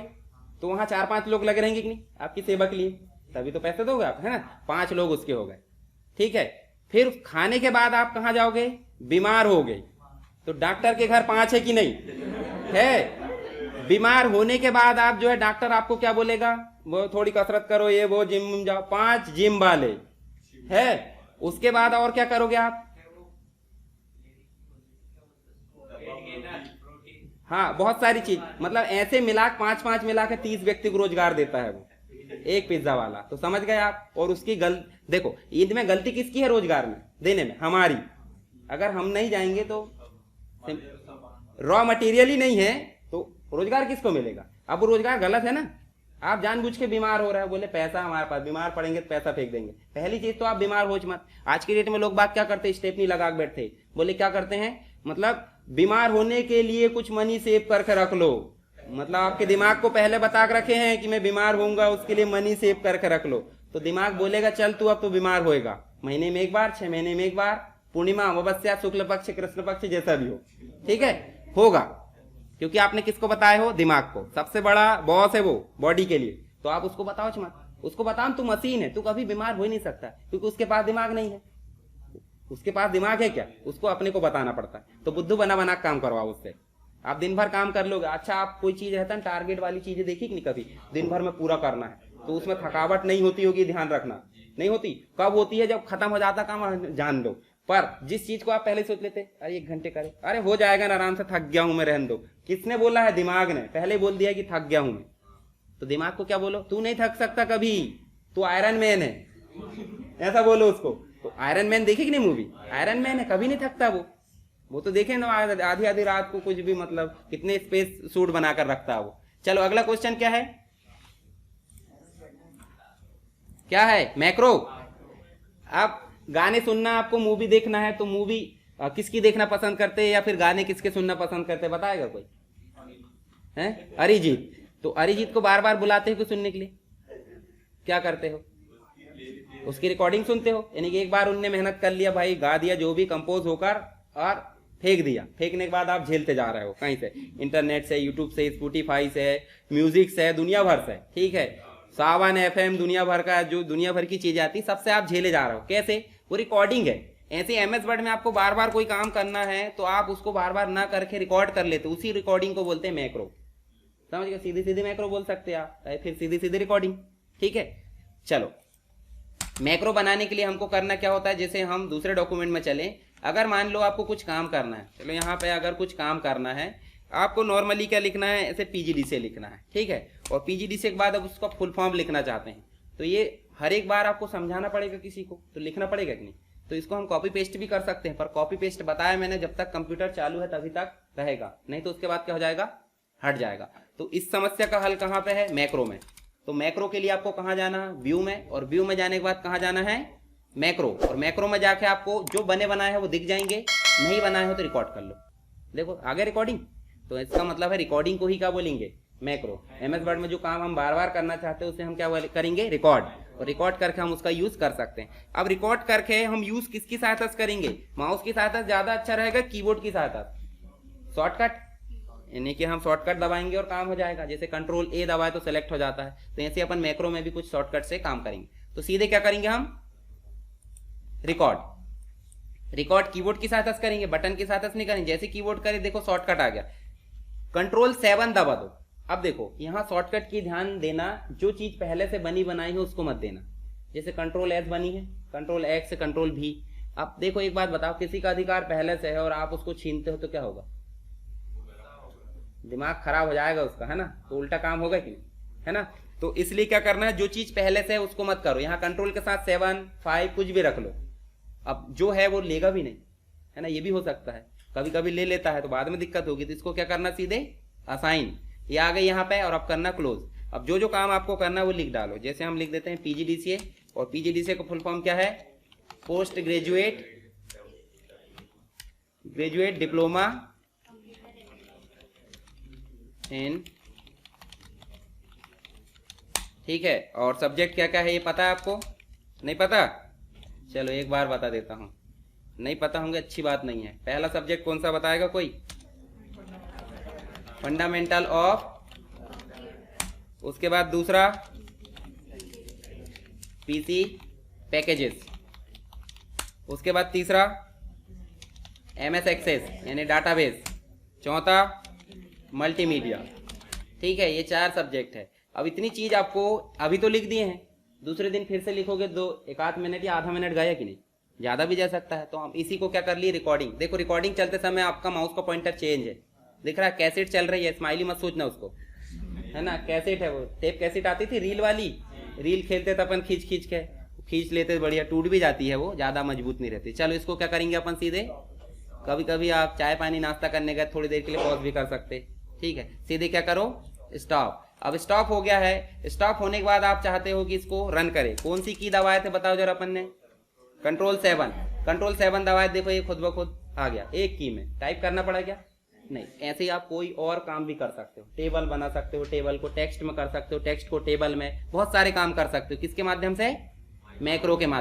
तो वहां 4-5 लोग लगे रहेंगे कि नहीं आपकी सेवा के लिए, तभी तो पैसे दोगे आप, है ना? 5 लोग उसके हो गए, ठीक है। फिर खाने के बाद आप कहां जाओगे? बीमार हो गए तो डॉक्टर के घर 5 है कि नहीं है? बीमार होने के बाद आप जो है डॉक्टर आपको क्या बोलेगा? वो थोड़ी कसरत करो, ये वो जिम जाओ, 5 जिम वाले है। उसके बाद और क्या करोगे आप? हाँ, बहुत सारी चीज, मतलब ऐसे मिला 5-5 मिला के 30 व्यक्ति को रोजगार देता है वो एक पिज्जा वाला। तो समझ गए आप? और उसकी देखो इनमें गलती किसकी है रोजगार में देने में? हमारी। अगर हम नहीं जाएंगे तो रॉ मटेरियल ही नहीं है तो रोजगार किसको मिलेगा? अब वो रोजगार गलत है ना। आप जानबूझ के बीमार हो रहे हो, बोले पैसा हमारे पास, बीमार पड़ेंगे तो पैसा फेंक देंगे। पहली चीज तो आप बीमार हो मत। आज की डेट में लोग बात क्या करते हैं? स्टेपनी लगा के बैठते, बोले क्या करते हैं, मतलब बीमार होने के लिए कुछ मनी सेव करके रख लो। मतलब आपके दिमाग को पहले बता के रखे हैं कि मैं बीमार होऊंगा, उसके लिए मनी सेव करके रख लो। तो दिमाग बोलेगा चल तू अब तो बीमार होएगा, महीने में एक बार, 6 महीने में एक बार, पूर्णिमा अमावस्या शुक्ल पक्ष कृष्ण पक्ष जैसा भी हो, ठीक है, होगा। क्योंकि आपने किसको बताए हो? दिमाग को। सबसे बड़ा बॉस है वो बॉडी के लिए, तो आप उसको बताओ मत। उसको बताओ तू मशीन है, तू कभी बीमार हो ही नहीं सकता, क्योंकि उसके पास दिमाग नहीं है। उसके पास दिमाग है क्या? उसको अपने को बताना पड़ता है। तो बुद्धू बना बना काम करवाओ उससे। आप दिन भर काम कर लोगे। अच्छा, आप कोई चीज रहता है टारगेट वाली चीजें देखी कि नहीं कभी? दिन भर में पूरा करना है तो उसमें थकावट नहीं होती होगी, ध्यान रखना। नहीं होती। कब होती है? जब खत्म हो जाता काम, जान लो। पर जिस चीज को आप पहले सोच लेते अरे 1 घंटे करे, अरे हो जाएगा ना, आराम से, थक गया हूं मैं, रहने दो। किसने बोला है? दिमाग ने पहले बोल दिया कि थक गया हूं मैं। तो दिमाग को क्या बोलो? तू नहीं थक सकता कभी, तू आयरन मैन है, ऐसा बोलो उसको। तो आयरन मैन देखी कि नहीं मूवी? आयरन मैन है, कभी नहीं थकता वो तो देखे ना, आधी आधी रात को कुछ भी, मतलब कितने स्पेस सूट बनाकर रखता है वो। चलो अगला क्वेश्चन क्या है? क्या है? मैक्रो। अब गाने सुनना आपको, मूवी देखना है, तो मूवी किसकी देखना पसंद करते हैं या फिर गाने किसके सुनना पसंद करते हैं? बताएगा कोई? है अरिजीत। तो अरिजीत को बार बार बुलाते हो सुनने के लिए, क्या करते हो? उसकी रिकॉर्डिंग सुनते हो। यानी कि एक बार उनने मेहनत कर लिया भाई, गा दिया जो भी कंपोज होकर और फेंक दिया। फेंकने के बाद आप झेलते जा रहे हो कहीं से, इंटरनेट से, यूट्यूब से, स्पॉटिफाई से, म्यूजिक से, दुनिया भर से, ठीक है, सावन FM, दुनिया भर का जो दुनिया भर की चीजें आती, सबसे आप झेले जा रहे हो। कैसे? वो रिकॉर्डिंग है। ऐसे MS वर्ड में आपको बार बार कोई काम करना है तो आप उसको बार बार ना करके रिकॉर्ड कर लेते, उसी रिकॉर्डिंग को बोलते हैं मैक्रो। समझ गए? सीधी सीधी मैक्रो बोल सकते हैं आप, फिर सीधी सीधी रिकॉर्डिंग, ठीक है। चलो, मैक्रो बनाने के लिए हमको करना क्या होता है? जैसे हम दूसरे डॉक्यूमेंट में चलें, अगर मान लो आपको कुछ काम करना है, चलो यहाँ पे अगर कुछ काम करना है, आपको नॉर्मली क्या लिखना है? ऐसे PGDCA लिखना है, ठीक है। और PGDCA के बाद अब उसका फुल फॉर्म लिखना चाहते हैं, तो ये हर एक बार आपको समझाना पड़ेगा किसी को, तो लिखना पड़ेगा कि नहीं? तो इसको हम कॉपी पेस्ट भी कर सकते हैं, पर कॉपी पेस्ट बताया मैंने, जब तक कंप्यूटर चालू है तभी तक रहेगा, नहीं तो उसके बाद क्या हो जाएगा? हट जाएगा। तो इस समस्या का हल कहाँ पे है? मैक्रो में। तो मैक्रो के लिए आपको कहाँ जाना है? व्यू में। और व्यू में जाने के बाद कहाँ जाना है? मैक्रो। और मैक्रो में जाके आपको जो बने बनाए हैं वो दिख जाएंगे, नहीं बनाए हो तो रिकॉर्ड कर लो। देखो आगे रिकॉर्डिंग, तो इसका मतलब है रिकॉर्डिंग को ही क्या बोलेंगे? मैक्रो। MS वर्ड में जो काम हम बार बार करना चाहते हैं उसे हम क्या करेंगे? रिकॉर्ड। और रिकॉर्ड करके हम उसका यूज कर सकते हैं। अब रिकॉर्ड करके हम यूज किसकी सहायता से करेंगे? माउस की सहायता से ज्यादा अच्छा रहेगा, कीबोर्ड की सहायता से? शॉर्टकट, यानी कि हम शॉर्टकट दबाएंगे और काम हो जाएगा। जैसे कंट्रोल A दबाए तो सेलेक्ट हो जाता है, तो ऐसे अपन मैक्रो में भी कुछ शॉर्टकट से काम करेंगे। तो सीधे क्या करेंगे हम? रिकॉर्ड। रिकॉर्ड कीबोर्ड की सहायता से करेंगे, बटन की सहायता से नहीं करेंगे। जैसे कीबोर्ड करे, देखो शॉर्टकट आ गया, कंट्रोल 7 दबा दो। अब देखो यहाँ शॉर्टकट की ध्यान देना, जो चीज पहले से बनी बनाई है उसको मत देना। जैसे कंट्रोल S बनी है, कंट्रोल X से कंट्रोल V। अब देखो एक बात बताओ, किसी का अधिकार पहले से है और आप उसको छीनते हो तो क्या होगा? दिमाग खराब हो जाएगा उसका, है ना? तो उल्टा काम होगा कि नहीं, है ना? तो इसलिए क्या करना है? जो चीज पहले से है उसको मत करो। यहाँ कंट्रोल के साथ 7, 5 कुछ भी रख लो, अब जो है वो लेगा भी नहीं, है ना? ये भी हो सकता है, कभी कभी ले लेता है तो बाद में दिक्कत होगी। तो इसको क्या करना? सीधे असाइन, ये आ गई यहाँ पे, और अब करना क्लोज। अब जो जो काम आपको करना है वो लिख डालो। जैसे हम लिख देते हैं पीजीडीसीए, और पीजीडीसीए का फुल फॉर्म क्या है? पोस्ट ग्रेजुएट डिप्लोमा इन, ठीक है। और सब्जेक्ट क्या क्या है ये पता है आपको? नहीं पता? चलो एक बार बता देता हूं। नहीं पता होंगे अच्छी बात नहीं है। पहला सब्जेक्ट कौन सा बताएगा कोई? फंडामेंटल ऑफ, उसके बाद दूसरा पीसी पैकेजेस, उसके बाद तीसरा एमएस एक्सेस यानी डाटाबेस, चौथा मल्टीमीडिया, ठीक है। ये 4 सब्जेक्ट है। अब इतनी चीज आपको अभी तो लिख दिए हैं, दूसरे दिन फिर से लिखोगे, एक आध मिनट या आधा मिनट गया कि नहीं, ज्यादा भी जा सकता है। तो हम इसी को क्या कर लिए, रिकॉर्डिंग। देखो रिकॉर्डिंग चलते समय आपका माउस का पॉइंटर चेंज है, दिख रहा है? कैसेट चल रही है, स्माइली मत सोचना उसको, है ना? कैसेट है वो, टेप कैसेट आती थी रील वाली, रील खेलते थे अपन, खींच लेते, बढ़िया टूट भी जाती है वो, ज्यादा मजबूत नहीं रहती। चलो इसको क्या करेंगे अपन सीधे, कभी कभी आप चाय पानी नाश्ता करने गए, थोड़ी देर के लिए पॉज भी कर सकते, ठीक है। सीधे क्या करो, स्टॉप। अब स्टॉप हो गया है। स्टॉप होने के बाद आप चाहते हो कि इसको रन करे, कौन सी की दबाए थे बताओ जरा अपन ने? कंट्रोल 7 दबाए, देखो ये खुद ब खुद आ गया। एक की में टाइप करना पड़ा क्या? नहीं। ऐसे ही आप कोई और काम भी कर सकते हो, टेबल बना सकते हो, टेबल को टेक्स्ट में कर सकते हो, टेक्स्ट को टेबल में, बहुत सारे काम कर सकते हो। किसके माध्यम से? मैक्रो के माध्यम